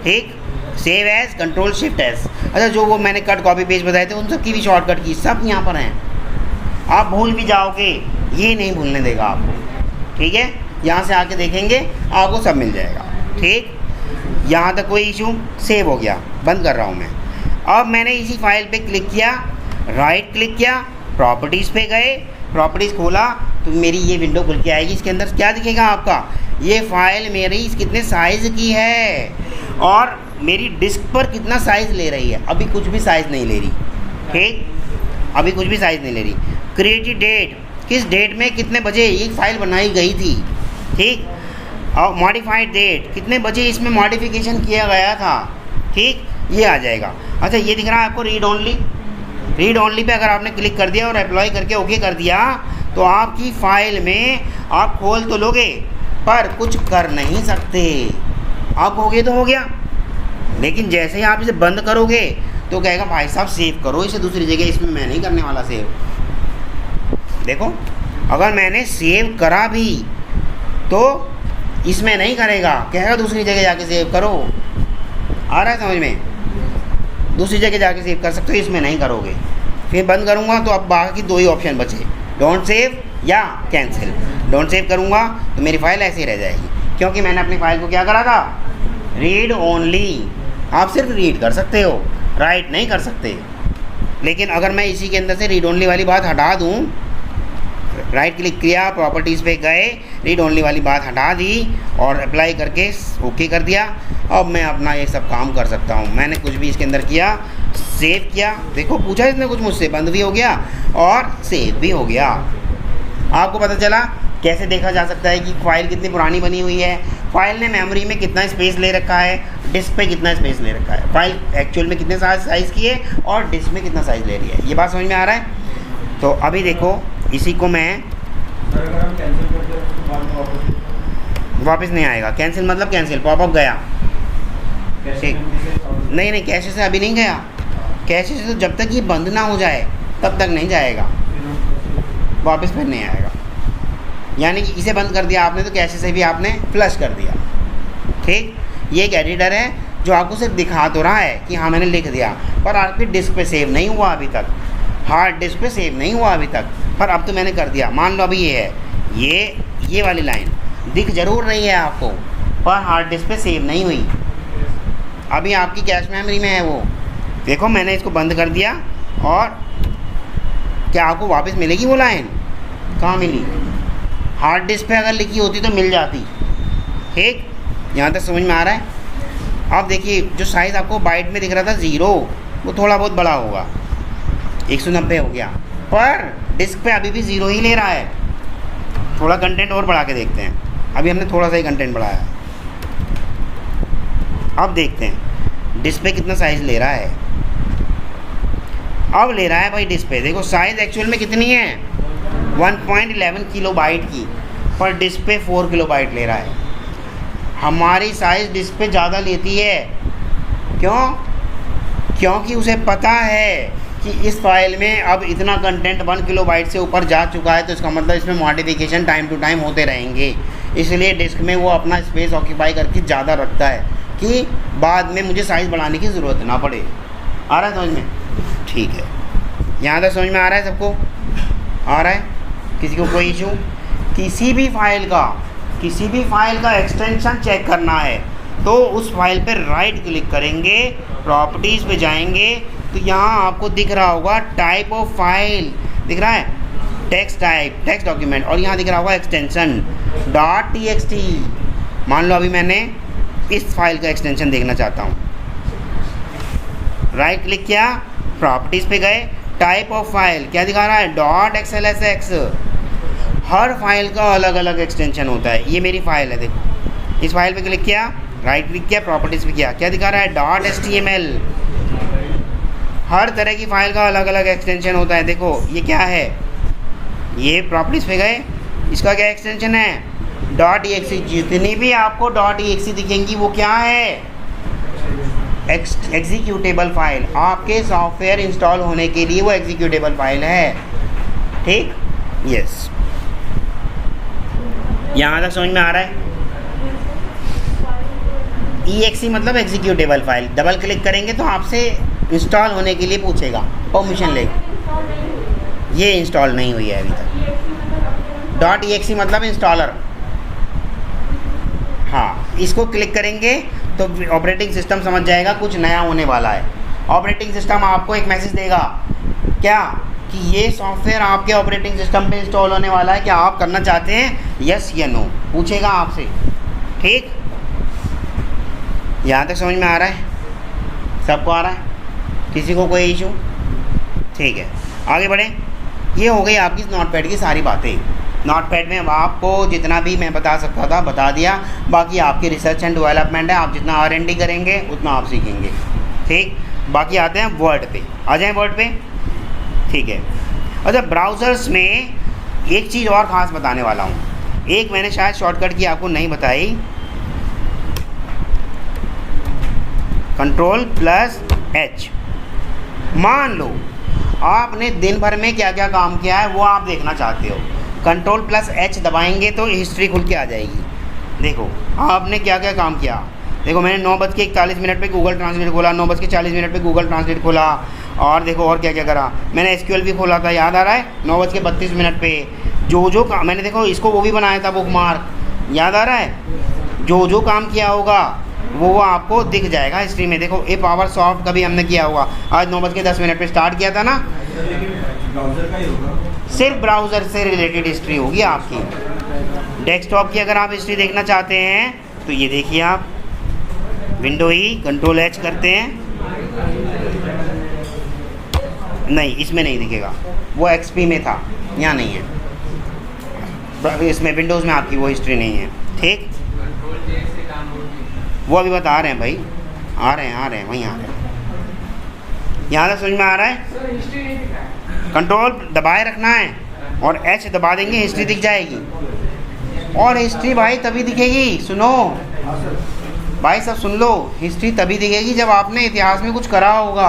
Speaker 1: ठीक, save as, control shift S। अच्छा जो वो मैंने कट कॉपी पेज बताए थे उन सब की भी शॉर्टकट की सब यहाँ पर हैं, आप भूल भी जाओगे ये नहीं भूलने देगा आपको, ठीक है। यहाँ से आके देखेंगे आपको सब मिल जाएगा, ठीक। यहाँ तक कोई इशू? सेव हो गया, बंद कर रहा हूँ मैं। अब मैंने इसी फाइल पे क्लिक किया, राइट क्लिक किया, प्रॉपर्टीज़ पे गए, प्रॉपर्टीज़ खोला तो मेरी ये विंडो खुल के आएगी। इसके अंदर क्या दिखेगा आपका, ये फाइल मेरी कितने साइज़ की है और मेरी डिस्क पर कितना साइज़ ले रही है। अभी कुछ भी साइज़ नहीं ले रही, ठीक, अभी कुछ भी साइज़ नहीं ले रही। क्रिएटेड डेट, किस डेट में कितने बजे ये फाइल बनाई गई थी, ठीक। और मॉडिफाइड डेट, कितने बजे इसमें मॉडिफिकेशन किया गया था, ठीक। ये आ जाएगा। अच्छा ये दिख रहा है आपको read only, read only pay अगर आपने क्लिक कर दिया और अप्लाई करके ओके कर दिया तो आपकी फ़ाइल में आप खोल तो लोगे पर कुछ कर नहीं सकते। आप कहोगे तो हो गया, लेकिन जैसे ही आप इसे बंद करोगे तो कहेगा भाई साहब सेव करो इसे दूसरी जगह, इसमें मैं नहीं करने वाला सेव। देखो अगर मैंने सेव करा भी तो इसमें नहीं करेगा, कहेगा दूसरी जगह जाके सेव करो। आ रहा है समझ में? दूसरी जगह जाके सेव कर सकते हो, इसमें नहीं करोगे। फिर बंद करूँगा तो अब बाकी दो ही ऑप्शन बचे, डोंट सेव या कैंसिल। डोंट सेव करूँगा तो मेरी फ़ाइल ऐसे ही रह जाएगी, क्योंकि मैंने अपनी फ़ाइल को क्या करा था, रीड ओनली। आप सिर्फ रीड कर सकते हो, राइट नहीं कर सकते। लेकिन अगर मैं इसी के अंदर से रीड ओनली वाली बात हटा दूँ, राइट क्लिक किया, प्रॉपर्टीज़ पे गए, रीड ओनली वाली बात हटा दी और अप्लाई करके ओके कर दिया, अब मैं अपना ये सब काम कर सकता हूँ। मैंने कुछ भी इसके अंदर किया, सेव किया, देखो पूछा इसने कुछ मुझसे, बंद भी हो गया और सेव भी हो गया। आपको पता चला कैसे देखा जा सकता है कि फ़ाइल कितनी पुरानी बनी हुई है, फ़ाइल ने मेमोरी में कितना स्पेस ले रखा है, डिस्क पे कितना स्पेस ले रखा है, फ़ाइल एक्चुअल में कितने साइज़ की है और डिस्क में कितना साइज़ ले रही है। ये बात समझ में आ रहा है? तो अभी देखो इसी को मैं
Speaker 2: अगर हम कैंसिल करते हैं तो बाद में
Speaker 1: वापस नहीं आएगा। कैंसिल मतलब कैंसिल, पॉपअप गया, ठीक। नहीं नहीं कैशे से अभी नहीं गया, कैशे से तो जब तक ये बंद ना हो जाए तब तक नहीं जाएगा, वापस फिर नहीं आएगा। यानी कि इसे बंद कर दिया आपने तो कैशे से भी आपने फ्लश कर दिया, ठीक। ये एक एडिटर है जो आपको सिर्फ दिखा तो रहा है कि हाँ मैंने लिख दिया, पर आपकी डिस्क पे सेव नहीं हुआ अभी तक, हार्ड डिस्क पे सेव नहीं हुआ अभी तक, पर अब तो मैंने कर दिया। मान लो अभी ये है, ये वाली लाइन दिख जरूर रही है आपको, पर हार्ड डिस्क पे सेव नहीं हुई, अभी आपकी कैश मेमोरी में है वो। देखो मैंने इसको बंद कर दिया और क्या आपको वापस मिलेगी वो लाइन? कहाँ मिली? हार्ड डिस्क पे अगर लिखी होती तो मिल जाती, ठीक। यहाँ तक समझ में आ रहा है? अब देखिए जो साइज़ आपको बाइट में दिख रहा था 0, वो थोड़ा बहुत बड़ा होगा, 190 हो गया, पर डिस्क पे अभी भी 0 ही ले रहा है। थोड़ा कंटेंट और बढ़ा के देखते हैं, अभी हमने थोड़ा सा ही कंटेंट बढ़ाया है। अब देखते हैं डिस्प्ले कितना साइज़ ले रहा है। अब ले रहा है भाई डिस्प्ले, देखो साइज़ एक्चुअल में कितनी है 1.11 किलोबाइट की, पर डिस्प्ले 4 किलोबाइट ले रहा है। हमारी साइज़ डिस्प्ले ज़्यादा लेती है, क्यों? क्योंकि उसे पता है कि इस फाइल में अब इतना कंटेंट 1 किलोबाइट से ऊपर जा चुका है, तो इसका मतलब इसमें मॉडिफिकेशन टाइम टू टाइम होते रहेंगे। इसलिए डिस्क में वो अपना स्पेस ऑक्यूपाई करके ज़्यादा रखता है कि बाद में मुझे साइज़ बढ़ाने की ज़रूरत ना पड़े। आ रहा है समझ में? ठीक है, यहाँ तक समझ में आ रहा है सबको? आ रहा है? किसी को कोई इशू? किसी भी फाइल का एक्सटेंशन चेक करना है तो उस फाइल पर राइट क्लिक करेंगे, प्रॉपर्टीज़ पे जाएंगे, तो यहाँ आपको दिख रहा होगा टाइप ऑफ फाइल, दिख रहा है टेक्स्ट टाइप, टेक्स्ट डॉक्यूमेंट, और यहाँ दिख रहा होगा एक्सटेंशन .txt। मान लो अभी मैंने इस फाइल का एक्सटेंशन देखना चाहता हूँ, राइट क्लिक किया, प्रॉपर्टीज़ पे गए, टाइप ऑफ फाइल क्या दिखा रहा है .xlsx। हर फाइल का अलग अलग एक्सटेंशन होता है। ये मेरी फाइल है, देखो इस फाइल पे क्लिक किया, राइट क्लिक किया, प्रॉपर्टीज़ पे किया, क्या दिखा रहा है .html। हर तरह की फ़ाइल का अलग अलग एक्सटेंशन होता है। देखो ये क्या है, ये प्रॉपर्टीज़ पे गए, इसका क्या एक्सटेंशन है .exe। जितनी भी आपको .exe दिखेंगी वो क्या है, एग्जीक्यूटेबल फाइल। आपके सॉफ्टवेयर इंस्टॉल होने के लिए वो एग्जीक्यूटेबल फाइल है, ठीक। यस, यहाँ तक समझ में आ रहा है? exe मतलब एग्जीक्यूटेबल फाइल। डबल क्लिक करेंगे तो आपसे इंस्टॉल होने के लिए पूछेगा, परमिशन ले, ये इंस्टॉल नहीं हुई है अभी तक। .exe मतलब इंस्टॉलर। हाँ, इसको क्लिक करेंगे तो ऑपरेटिंग सिस्टम समझ जाएगा कुछ नया होने वाला है। ऑपरेटिंग सिस्टम आपको एक मैसेज देगा, क्या कि ये सॉफ्टवेयर आपके ऑपरेटिंग सिस्टम पे इंस्टॉल होने वाला है, क्या आप करना चाहते हैं, यस या नो, पूछेगा आपसे, ठीक। यहाँ तक समझ में आ रहा है? सबको आ रहा है? किसी को कोई इशू? ठीक है, आगे बढ़ें। ये हो गई आपकी नोटपैड की सारी बातें। नोटपैड में अब आपको जितना भी मैं बता सकता था बता दिया, बाकी आपकी रिसर्च एंड डेवलपमेंट है, आप जितना R&D करेंगे उतना आप सीखेंगे, ठीक, बाकी आते हैं वर्ड पे। आ जाएं वर्ड पे, ठीक है। अच्छा, ब्राउज़र्स में एक चीज़ और ख़ास बताने वाला हूँ। एक मैंने शायद शॉर्टकट की आपको नहीं बताई, Ctrl+H। मान लो आपने दिन भर में क्या क्या काम किया है वो आप देखना चाहते हो, Ctrl+H दबाएंगे तो हिस्ट्री खुल के आ जाएगी। देखो आपने क्या क्या काम किया। देखो मैंने 9:41 पे गूगल ट्रांसलेट खोला, 9:40 पे गूगल ट्रांसलेट खोला, और देखो और क्या क्या करा। मैंने SQL भी खोला था, याद आ रहा है, 9:32 पे। जो काम मैंने, देखो इसको वो भी बनाया था बुक मार्क, याद आ रहा है। जो काम किया होगा वो आपको दिख जाएगा हिस्ट्री में। देखो ए पावर सॉफ्ट का भी हमने किया होगा, आज 9:10 पे स्टार्ट किया था ना।
Speaker 2: ब्राउजर का ही होगा,
Speaker 1: सिर्फ ब्राउज़र से रिलेटेड हिस्ट्री होगी आपकी। डेस्कटॉप की अगर आप हिस्ट्री देखना चाहते हैं तो ये देखिए, आप विंडो ही Ctrl+H करते हैं, नहीं इसमें नहीं दिखेगा, वो XP में था, यहाँ नहीं है, इसमें विंडोज़ में आपकी वो हिस्ट्री नहीं है, ठीक। वो अभी बता रहे हैं भाई, आ रहे हैं वहीं आ रहे हैं। यहाँ से समझ में आ रहा है। कंट्रोल दबाए रखना है और H दबा देंगे, हिस्ट्री दिख जाएगी। और हिस्ट्री भाई तभी दिखेगी, सुनो भाई, सब सुन लो, हिस्ट्री तभी दिखेगी जब आपने इतिहास में कुछ करा होगा।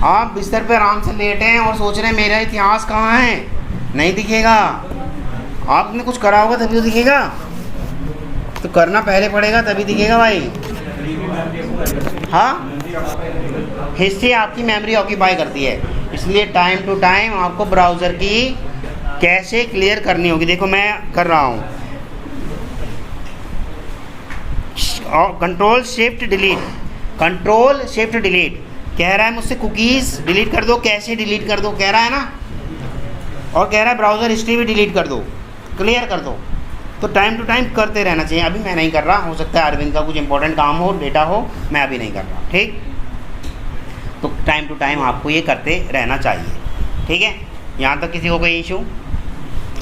Speaker 1: आप बिस्तर पे आराम से लेटे हैं और सोच रहे हैं मेरा इतिहास कहाँ है, नहीं दिखेगा। आपने कुछ करा होगा तभी तो दिखेगा, तो करना पहले पड़ेगा तभी दिखेगा भाई। हाँ, हिस्ट्री आपकी मेमोरी ऑक्यूपाई करती है, इसलिए टाइम टू टाइम आपको ब्राउज़र की कैसे क्लियर करनी होगी। देखो मैं कर रहा हूँ, Ctrl+Shift डिलीट कह रहा है मुझसे, कुकीज़ डिलीट कर दो, कैसे डिलीट कर दो कह रहा है ना, और कह रहा है ब्राउज़र हिस्ट्री भी डिलीट कर दो, क्लियर कर दो। तो टाइम टू टाइम करते रहना चाहिए। अभी मैं नहीं कर रहा, हो सकता है अरविंद का कुछ इंपॉर्टेंट काम हो, डेटा हो, मैं अभी नहीं कर रहा, ठीक। तो टाइम टू टाइम आपको ये करते रहना चाहिए, ठीक है। यहाँ तक किसी को कोई इशू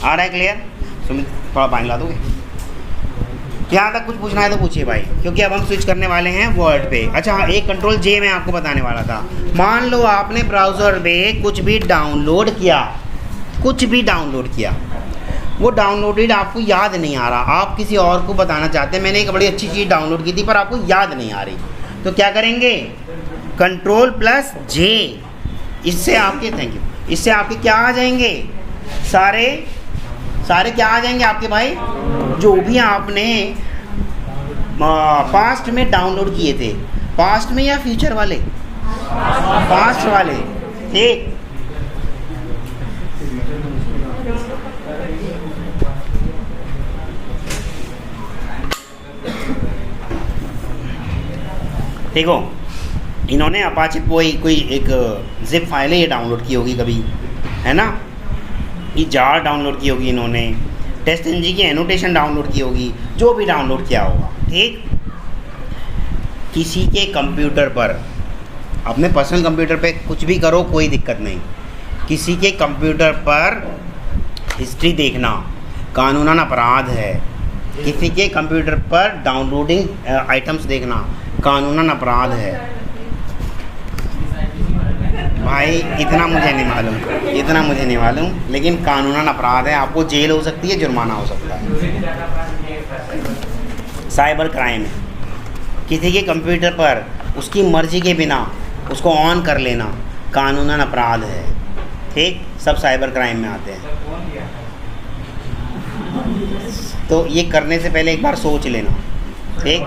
Speaker 1: आ रहा है, क्लियर? सुमित थोड़ा पानी ला दोगे? यहाँ तक कुछ पूछना है तो पूछिए भाई, क्योंकि अब हम स्विच करने वाले हैं वर्ड पे। अच्छा हाँ, एक Ctrl+J मैं आपको बताने वाला था। मान लो आपने ब्राउज़र में कुछ भी डाउनलोड किया, वो डाउनलोडेड आपको याद नहीं आ रहा, आप किसी और को बताना चाहते हैं, मैंने एक बड़ी अच्छी चीज़ डाउनलोड की थी पर आपको याद नहीं आ रही, तो क्या करेंगे? Ctrl+J। इससे आपके, थैंक यू, इससे आपके क्या आ जाएंगे, सारे क्या आ जाएंगे आपके भाई, जो भी आपने पास्ट में डाउनलोड किए थे, पास्ट में या फ्यूचर वाले, पास्ट वाले, ठीक। देखो इन्होंने अपाचे कोई एक जिप फाइल है ये डाउनलोड की होगी कभी, है ना, ये जार डाउनलोड की होगी इन्होंने, TestNG की एनोटेशन डाउनलोड की होगी, जो भी डाउनलोड किया होगा, ठीक। किसी के कंप्यूटर पर, अपने पर्सनल कंप्यूटर पे कुछ भी करो कोई दिक्कत नहीं, किसी के कंप्यूटर पर हिस्ट्री देखना कानूनन अपराध है। किसी के कंप्यूटर पर डाउनलोडिंग आइटम्स देखना कानूनन अपराध है भाई। इतना मुझे नहीं मालूम, लेकिन कानूनन अपराध है, आपको जेल हो सकती है, जुर्माना हो सकता है। साइबर क्राइम, किसी के कंप्यूटर पर उसकी मर्जी के बिना उसको ऑन कर लेना कानूनन अपराध है, ठीक। सब साइबर क्राइम में आते हैं, तो ये करने से पहले एक बार सोच लेना, ठीक।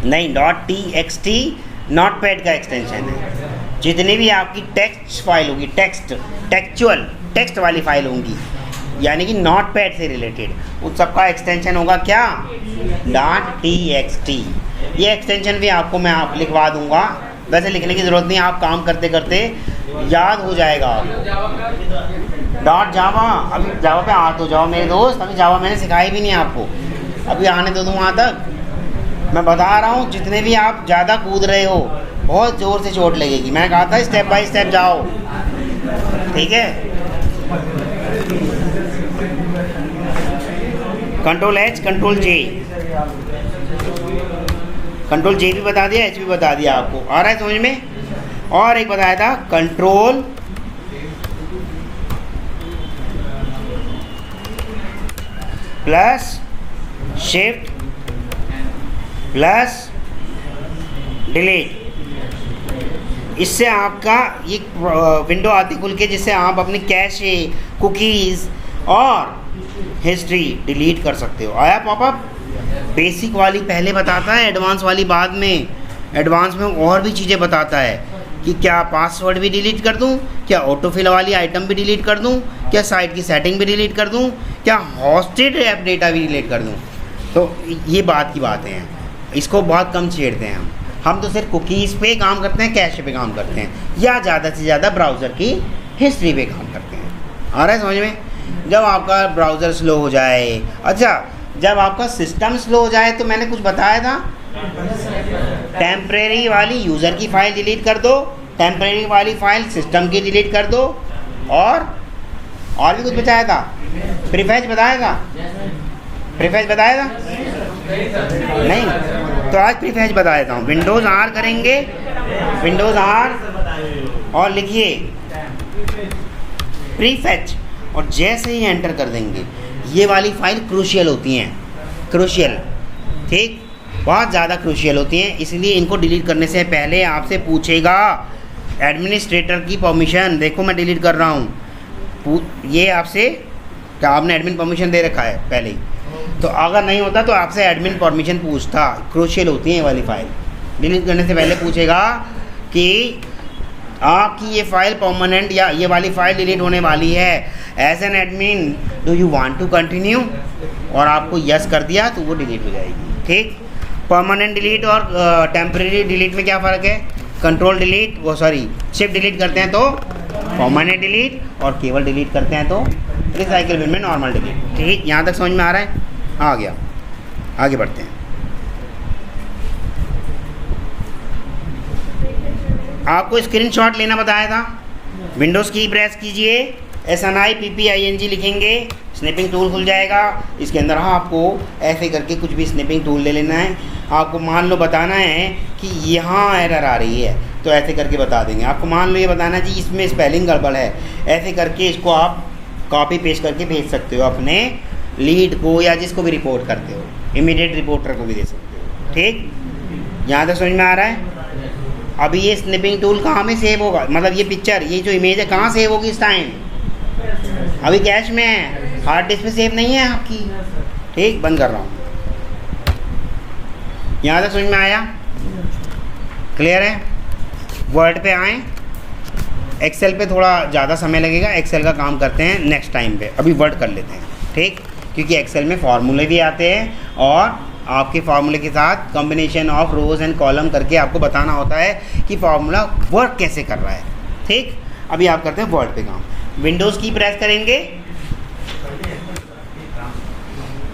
Speaker 1: नहीं, .txt नोटपैड का एक्सटेंशन है। जितनी भी आपकी टेक्स्ट फाइल होगी, टेक्स्ट वाली फाइल होंगी, यानी कि नोटपैड से रिलेटेड, उस सबका एक्सटेंशन होगा क्या, .txt। ये एक्सटेंशन भी आपको मैं लिखवा दूंगा, वैसे लिखने की ज़रूरत नहीं, आप काम करते करते याद हो जाएगा। .java, अभी जावा पे आ तो जाओ मेरे दोस्त, अभी जावा मैंने सिखाई भी नहीं आपको, अभी आने दो वहाँ तक। मैं बता रहा हूँ, जितने भी आप ज़्यादा कूद रहे हो बहुत ज़ोर से चोट लगेगी। मैंने कहा था स्टेप बाय स्टेप जाओ, ठीक है। Ctrl+H Ctrl+J, कंट्रोल जे भी बता दिया, एच भी बता दिया आपको, आ रहा है समझ में। और एक बताया था control plus shift plus delete. इससे आपका ये विंडो आती खुल के, जिससे आप अपने कैशे, कुकीज़ और हिस्ट्री डिलीट कर सकते हो। आया पॉपअप? बेसिक वाली पहले बताता है, एडवांस वाली बाद में। एडवांस में और भी चीज़ें बताता है कि क्या पासवर्ड भी डिलीट कर दूं, क्या ऑटोफिल वाली आइटम भी डिलीट कर दूं, क्या साइट की सेटिंग भी डिलीट कर दूं, क्या होस्टेड ऐप डेटा भी डिलीट कर दूं। तो ये बात की बातें हैं, इसको बहुत कम छेड़ते हैं हम तो सिर्फ कुकीज़ पे काम करते हैं, कैश पे काम करते हैं, या ज़्यादा से ज़्यादा ब्राउज़र की हिस्ट्री पे काम करते हैं। आ रहा है समझ में? जब आपका ब्राउज़र स्लो हो जाए, अच्छा जब आपका सिस्टम स्लो हो जाए, तो मैंने कुछ बताया था, टेम्परेरी वाली यूज़र की फ़ाइल डिलीट कर दो, टेम्परेरी वाली फ़ाइल सिस्टम की डिलीट कर दो, और भी कुछ बताया था, प्रीफेच बताया था, प्रीफेच बताया था नहीं? तो आज प्रीफेच बता देता हूँ। विंडोज़ आर करेंगे, विंडोज़ आर और लिखिए प्रीफेच, और जैसे ही एंटर कर देंगे, ये वाली फ़ाइल क्रूशियल होती हैं, क्रूशियल, ठीक, बहुत ज़्यादा क्रूशियल होती हैं, इसलिए इनको डिलीट करने से पहले आपसे पूछेगा एडमिनिस्ट्रेटर की परमिशन। देखो मैं डिलीट कर रहा हूँ, ये आपसे क्या आपने एडमिन परमिशन दे रखा है पहले ही, तो अगर नहीं होता तो आपसे एडमिन परमिशन पूछता। क्रूशियल होती है ये वाली फ़ाइल, डिलीट करने से पहले पूछेगा कि आपकी ये फ़ाइल परमानेंट या ये वाली फ़ाइल डिलीट होने वाली है, as an admin do you want to continue, और आपको यस कर दिया तो वो डिलीट हो जाएगी। ठीक, परमानेंट डिलीट और टेम्परेरी डिलीट में क्या फ़र्क है? कंट्रोल डिलीट, वो सॉरी शिफ्ट डिलीट करते हैं तो परमानेंट डिलीट, और केवल डिलीट करते हैं तो रिसाइकिल बिन में नॉर्मल डिलीट। ठीक, यहाँ तक समझ में आ रहा है? आ गया, आगे बढ़ते हैं। आपको स्क्रीनशॉट लेना बताया था, विंडोज़ की प्रेस कीजिए, SNIPPING लिखेंगे, स्निपिंग टूल खुल जाएगा। इसके अंदर आपको ऐसे करके कुछ भी स्निपिंग टूल ले लेना है। आपको मान लो बताना है कि यहाँ एरर आ रही है, तो ऐसे करके बता देंगे। आपको मान लो ये बताना है जी इसमें स्पेलिंग गड़बड़ है, ऐसे करके इसको आप कॉपी पेस्ट करके भेज सकते हो अपने लीड को, या जिसको भी रिपोर्ट करते हो, इमीडिएट रिपोर्टर को भी दे सकते हो। ठीक, यहाँ तक समझ में आ रहा है? अभी ये स्निपिंग टूल कहाँ में सेव होगा, मतलब ये पिक्चर, ये जो इमेज है कहाँ सेव होगी इस टाइम? अभी कैश में है, हार्ड डिस्क पे सेव नहीं है आपकी। ठीक, बंद कर रहा हूँ। यहाँ तक समझ में आया? क्लियर है? वर्ड पे आएँ, एक्सेल पे थोड़ा ज़्यादा समय लगेगा, एक्सेल का काम करते हैं नेक्स्ट टाइम पे, अभी वर्ड कर लेते हैं। ठीक, क्योंकि एक्सेल में फार्मूले भी आते हैं, और आपके फार्मूले के साथ combination of rows and column करके आपको बताना होता है कि फार्मूला वर्क कैसे कर रहा है। ठीक, अभी आप करते हैं वर्ड पे काम। विंडोज़ की प्रेस करेंगे,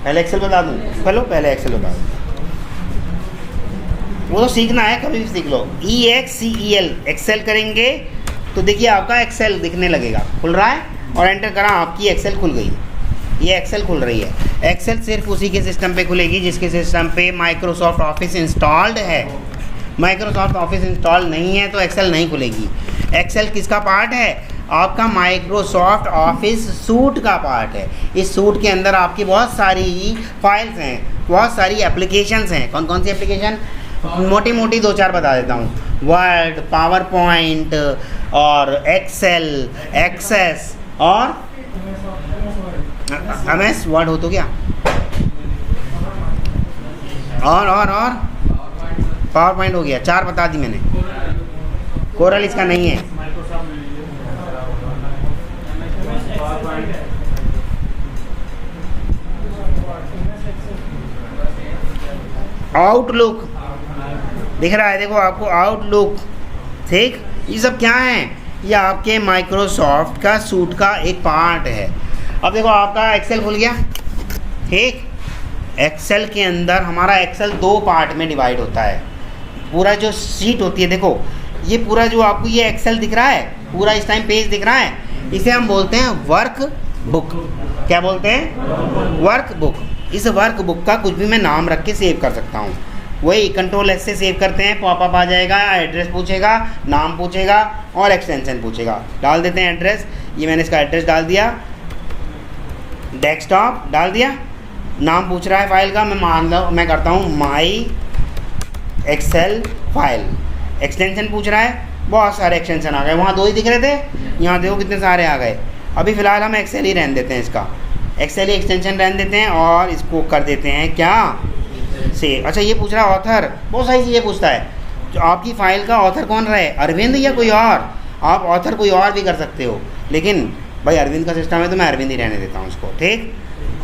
Speaker 1: पहले एक्सेल बता दूँ, चलो पहले एक्सेल बता दूँ, वो तो सीखना है, कभी भी सीख लो। EXCEL एक्सेल करेंगे तो देखिए आपका एक्सेल दिखने लगेगा, खुल रहा है, और एंटर करा, आपकी एक्सेल खुल गई। ये एक्सेल खुल रही है। एक्सेल सिर्फ उसी के सिस्टम पे खुलेगी जिसके सिस्टम पे माइक्रोसॉफ्ट ऑफिस इंस्टॉल्ड है। माइक्रोसॉफ्ट ऑफिस इंस्टॉल नहीं है तो एक्सेल नहीं खुलेगी। एक्सेल किसका पार्ट है? आपका माइक्रोसॉफ्ट ऑफिस सूट का पार्ट है। इस सूट के अंदर आपकी बहुत सारी फाइल्स हैं, बहुत सारी एप्लीकेशंस हैं। कौन कौन सी एप्लीकेशन? मोटी मोटी दो चार बता देता हूँ, वर्ड, पावर पॉइंट, और एक्सेल, एक्सेस, और MS वर्ड हो तो क्या, और पावर पॉइंट हो गया, चार बता दी मैंने। कोरल इसका नहीं है। आउटलुक दिख रहा है, देखो आपको आउटलुक। ठीक, ये सब क्या है? ये आपके माइक्रोसॉफ्ट का सूट का एक पार्ट है। अब देखो आपका एक्सेल खुल गया। ठीक, एक्सेल के अंदर हमारा एक्सेल दो पार्ट में डिवाइड होता है। पूरा जो शीट होती है, देखो ये पूरा जो आपको ये एक्सेल दिख रहा है, पूरा इस टाइम पेज दिख रहा है, इसे हम बोलते हैं वर्क बुक। क्या बोलते हैं? Work book. इस वर्क बुक का कुछ भी मैं नाम रख के सेव कर सकता हूँ। वही कंट्रोल एस से सेव करते हैं, पॉपअप आ जाएगा, एड्रेस पूछेगा, नाम पूछेगा और एक्सटेंशन पूछेगा। डाल देते हैं एड्रेस, ये मैंने इसका एड्रेस डाल दिया, डेस्कटॉप डाल दिया। नाम पूछ रहा है फाइल का, मैं करता हूँ माई एक्सेल फाइल। एक्सटेंशन पूछ रहा है, बहुत सारे एक्सटेंशन आ गए, वहाँ 2 ही दिख रहे थे, यहाँ देखो कितने सारे आ गए। अभी फ़िलहाल हम एक्सेल ही रहने देते हैं, इसका एक्सेल ही एक्सटेंशन रहने देते हैं और इसको कर देते हैं क्या से। अच्छा ये पूछ रहा है ऑथर, बहुत सारी चीज़ें पूछता है। जो आपकी फ़ाइल का ऑथर कौन रहे, अरविंद या कोई और? आप ऑथर कोई और भी कर सकते हो, लेकिन भाई अरविंद का सिस्टम है तो मैं अरविंद ही रहने देता हूँ उसको, ठीक।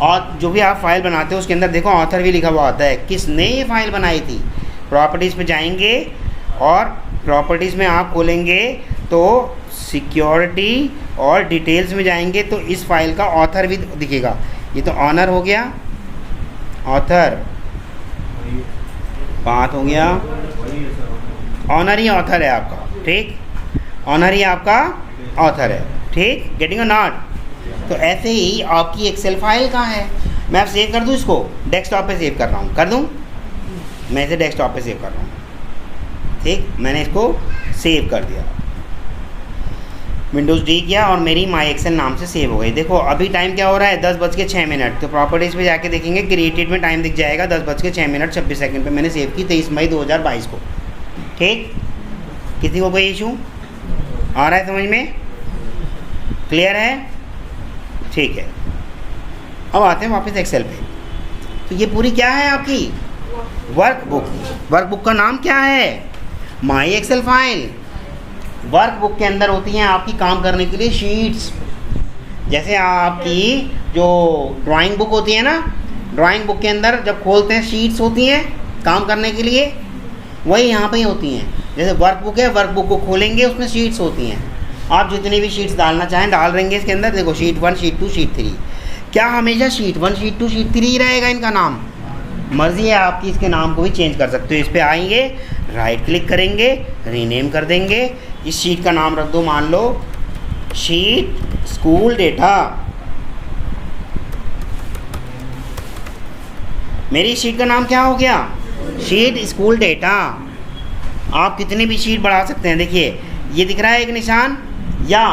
Speaker 1: और जो भी आप फाइल बनाते हो उसके अंदर देखो ऑथर भी लिखा हुआ आता है, किसने ये फाइल बनाई थी। प्रॉपर्टीज़ पे जाएंगे और प्रॉपर्टीज़ में आप खोलेंगे तो सिक्योरिटी और डिटेल्स में जाएंगे तो इस फाइल का ऑथर भी दिखेगा। ये तो ऑनर हो गया, ऑथर पाथ हो गया, ऑनर ही ऑथर है आपका, ठीक। ऑनर ही आपका ऑथर है, ठीक। Getting a not. तो ऐसे ही आपकी एक्सेल फाइल कहाँ है, मैं अब सेव कर दूँ इसको, डेस्कटॉप पे सेव कर रहा हूँ, कर दूँ, मैं इसे डेस्कटॉप पे सेव कर रहा हूँ, ठीक। मैंने इसको सेव कर दिया, विंडोज़ डी किया और मेरी माई एक्सेल नाम से सेव हो गई। देखो अभी टाइम क्या हो रहा है, 10:06। तो प्रॉपर्टीज़ पे जाके देखेंगे क्रिएटेड में टाइम दिख जाएगा 10:06 पे मैंने सेव की 23 मई 2022 को, ठीक। किसी को कोई इशू आ रहा है समझ में, क्लियर है, ठीक है। अब आते हैं वापस एक्सेल पे। तो ये पूरी क्या है आपकी वर्कबुक। वर्कबुक का नाम क्या है, माई एक्सेल फाइल। वर्कबुक के अंदर होती हैं आपकी काम करने के लिए शीट्स। जैसे आपकी जो ड्राइंग बुक होती है ना, ड्राइंग बुक के अंदर जब खोलते हैं शीट्स होती हैं काम करने के लिए, वही यहाँ पे ही होती हैं। जैसे वर्कबुक है, वर्कबुक को खोलेंगे उसमें शीट्स होती हैं, आप जितनी भी शीट्स डालना चाहें डाल देंगे इसके अंदर। देखो शीट 1, शीट 2, शीट 3। क्या हमेशा शीट 1, शीट 2, शीट 3 ही रहेगा इनका नाम? मर्ज़ी है आपकी, इसके नाम को भी चेंज कर सकते हो। इस पर आएंगे, राइट क्लिक करेंगे, रीनेम कर देंगे। इस शीट का नाम रख दो, मान लो शीट स्कूल डेटा। मेरी शीट का नाम क्या हो गया, शीट स्कूल डेटा। आप कितनी भी शीट बढ़ा सकते हैं। देखिए ये दिख रहा है एक निशान, या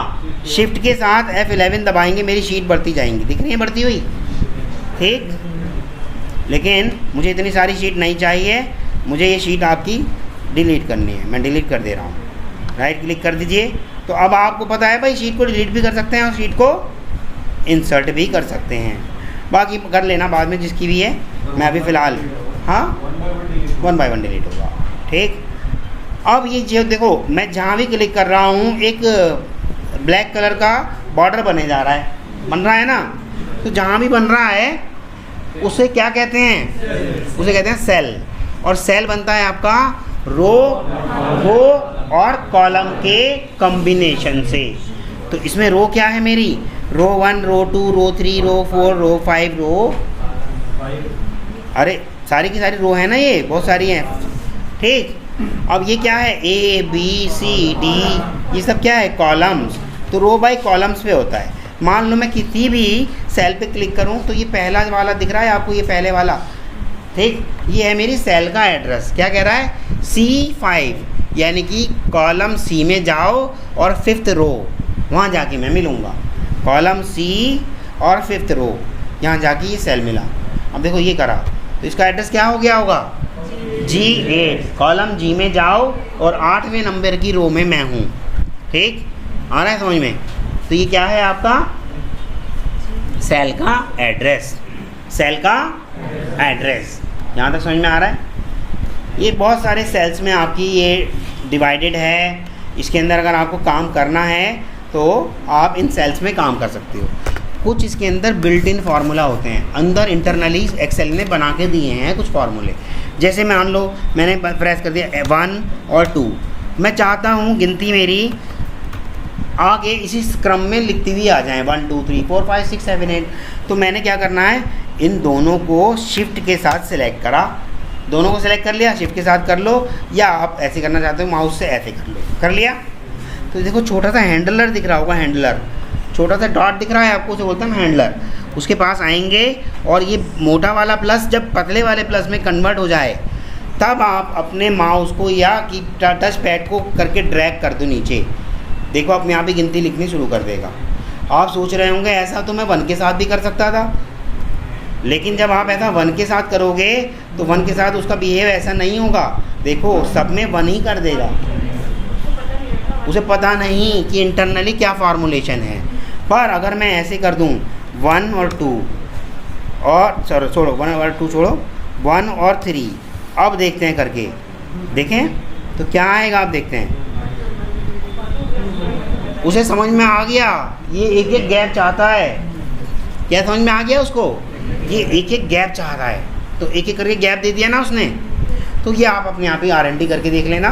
Speaker 1: शिफ्ट के साथ F11 दबाएंगे, मेरी शीट बढ़ती जाएंगी, दिख रही है बढ़ती हुई, ठीक। लेकिन मुझे इतनी सारी शीट नहीं चाहिए, मुझे ये शीट आपकी डिलीट करनी है, मैं डिलीट कर दे रहा हूँ। राइट क्लिक कर दीजिए। तो अब आपको पता है भाई शीट को डिलीट भी कर सकते हैं और शीट को इंसर्ट भी कर सकते हैं। बाकी कर लेना बाद में जिसकी भी है, मैं अभी फ़िलहाल हाँ 1 बाय 1 डिलीट होगा, ठीक। अब ये जो देखो मैं जहाँ भी क्लिक कर रहा हूँ एक ब्लैक कलर का बॉर्डर बने जा रहा है, बन रहा है ना। तो जहाँ भी बन रहा है उसे क्या कहते हैं, उसे कहते हैं सेल। और सेल बनता है आपका रो और कॉलम के कॉम्बिनेशन से। तो इसमें रो क्या है मेरी, रो 1, रो 2, रो 3, रो 4, रो 5, रो, अरे सारी की सारी रो है ना, ये बहुत सारी हैं, ठीक। अब ये क्या है, A B C D, ये सब क्या है, कॉलम्स। तो रो बाय कॉलम्स पे होता है। मान लो मैं किसी भी सेल पे क्लिक करूं तो ये पहला वाला दिख रहा है आपको, ये पहले वाला, ठीक। ये है मेरी सेल का एड्रेस, क्या कह रहा है C5, यानी कि कॉलम C में जाओ और 5th रो, वहाँ जाके मैं मिलूँगा। कॉलम C और 5th रो, यहाँ जाके ये सेल मिला। अब देखो ये करा तो इसका एड्रेस क्या हो गया होगा, G8। कॉलम G में जाओ और 8वें नंबर की रो में मैं हूँ, ठीक। आ रहा है समझ में। तो ये क्या है आपका सेल का एड्रेस, सेल का एड्रेस। यहाँ तक समझ में आ रहा है। ये बहुत सारे सेल्स में आपकी ये डिवाइडेड है। इसके अंदर अगर आपको काम करना है तो आप इन सेल्स में काम कर सकते हो। कुछ इसके अंदर बिल्ट इन फार्मूला होते हैं, अंदर इंटरनली एक्सेल ने बना के दिए हैं कुछ फार्मूले। जैसे मान लो मैंने प्रेस कर दिया 1 और 2, मैं चाहता हूँ गिनती मेरी आगे इसी क्रम में लिखती हुई आ जाए 1 2 3 4 5 6 7 8। तो मैंने क्या करना है, इन दोनों को शिफ्ट के साथ सिलेक्ट करा, दोनों को सिलेक्ट कर लिया, शिफ्ट के साथ कर लो, या आप ऐसे करना चाहते हो माउस से ऐसे कर लो, कर लिया। तो देखो छोटा सा हैंडलर दिख रहा होगा, हैंडलर छोटा सा डॉट दिख रहा है आपको, उसे बोलते हैं हैंडलर। उसके पास आएंगे और ये मोटा वाला प्लस जब पतले वाले प्लस में कन्वर्ट हो जाए तब आप अपने माउस को या कि टच पैड को करके ड्रैग कर दो नीचे, देखो अपने आप ही गिनती लिखनी शुरू कर देगा। आप सोच रहे होंगे ऐसा तो मैं 1 के साथ भी कर सकता था, लेकिन जब आप ऐसा 1 के साथ करोगे तो 1 के साथ उसका बिहेव ऐसा नहीं होगा। देखो सब में 1 ही कर देगा, उसे पता नहीं कि इंटरनली क्या फार्मूलेशन है। पर अगर मैं ऐसे कर दूं 1 और 2 और छोड़ो 1 और 2 छोड़ो 1 और 3, अब देखते हैं करके, देखें तो क्या आएगा। आप देखते हैं उसे समझ में आ गया, ये एक एक गैप चाहता है। क्या समझ में आ गया उसको, ये एक एक गैप चाह रहा है, तो एक एक करके गैप दे दिया ना उसने। तो ये आप अपने आप ही R&D करके देख लेना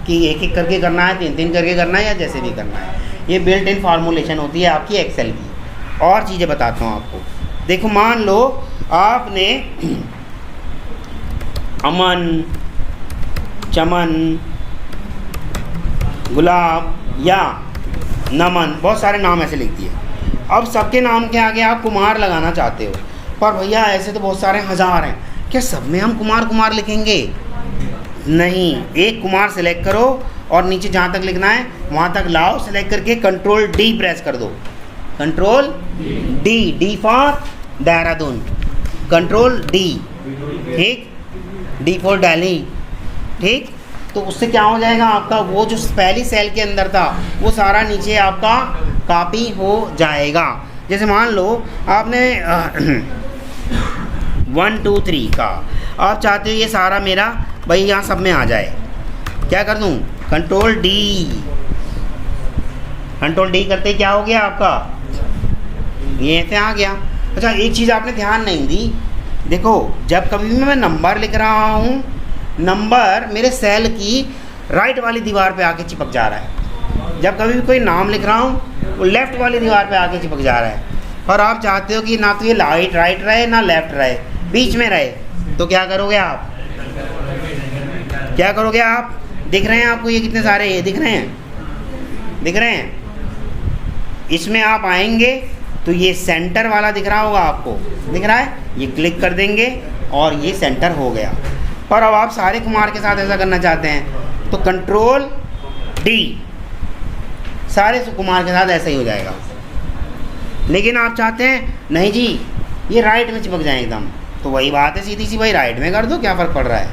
Speaker 1: कि एक एक करके करना है, 3-3 करके करना है, या जैसे भी करना है। ये बिल्ट इन फार्मूलेशन होती है आपकी एक्सेल की। और चीज़ें बताता हूँ आपको। देखो मान लो आपने अमन, चमन, गुलाब या नमन, बहुत सारे नाम ऐसे लिख दिए। अब सबके नाम के आगे आप कुमार लगाना चाहते हो, पर भैया ऐसे तो बहुत सारे हज़ार हैं, क्या सब में हम कुमार कुमार लिखेंगे? नहीं, एक कुमार सेलेक्ट करो और नीचे जहाँ तक लिखना है वहाँ तक लाओ। सेलेक्ट करके कंट्रोल D प्रेस कर दो, control D for Dehradun, control D, ठीक, D फॉर दिल्ली, ठीक। तो उससे क्या हो जाएगा, आपका वो जो पहली सेल के अंदर था वो सारा नीचे आपका कॉपी हो जाएगा। जैसे मान लो आपने 1 2 3 का, आप चाहते हो ये सारा मेरा भाई यहाँ सब में आ जाए, क्या कर दूँ, कंट्रोल D, कंट्रोल D करते क्या हो गया आपका, ये ऐसे आ गया। अच्छा एक चीज़ आपने ध्यान नहीं दी, देखो जब कभी भी मैं नंबर लिख रहा हूँ, नंबर मेरे सेल की राइट वाली दीवार पे आके चिपक जा रहा है। जब कभी भी कोई नाम लिख रहा हूँ वो लेफ़्ट वाली दीवार पे आके चिपक जा रहा है। और आप चाहते हो कि ना तो ये राइट रहे ना लेफ़्ट रहे, बीच में रहे, तो क्या करोगे आप, क्या करोगे आप, दिख रहे हैं आपको ये कितने सारे ये दिख रहे हैं, दिख रहे हैं, इसमें आप आएंगे तो ये सेंटर वाला दिख रहा होगा आपको, दिख रहा है, ये क्लिक कर देंगे और ये सेंटर हो गया। पर अब आप सारे कुमार के साथ ऐसा करना चाहते हैं तो कंट्रोल D, सारे कुमार के साथ ऐसा ही हो जाएगा। लेकिन आप चाहते हैं नहीं जी ये राइट में चिपक जाए एकदम, तो वही बात है सीधी सी, भाई राइट में कर दो, क्या फ़र्क पड़ रहा है।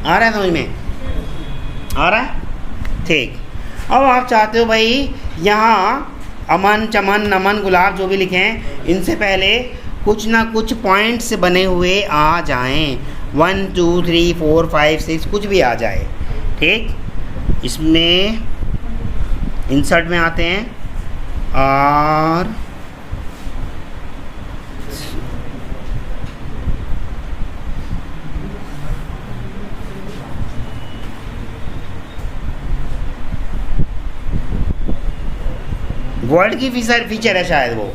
Speaker 1: आ रहा है समझ में, आ रहा है, ठीक। अब आप चाहते हो भाई यहाँ अमन, चमन, नमन, गुलाब जो भी लिखे हैं इनसे पहले कुछ ना कुछ पॉइंट्स बने हुए आ जाएं, 1 2 3 4 5 6 कुछ भी आ जाए, ठीक। इसमें इंसर्ट में आते हैं और वर्ड की फीचर है शायद, वो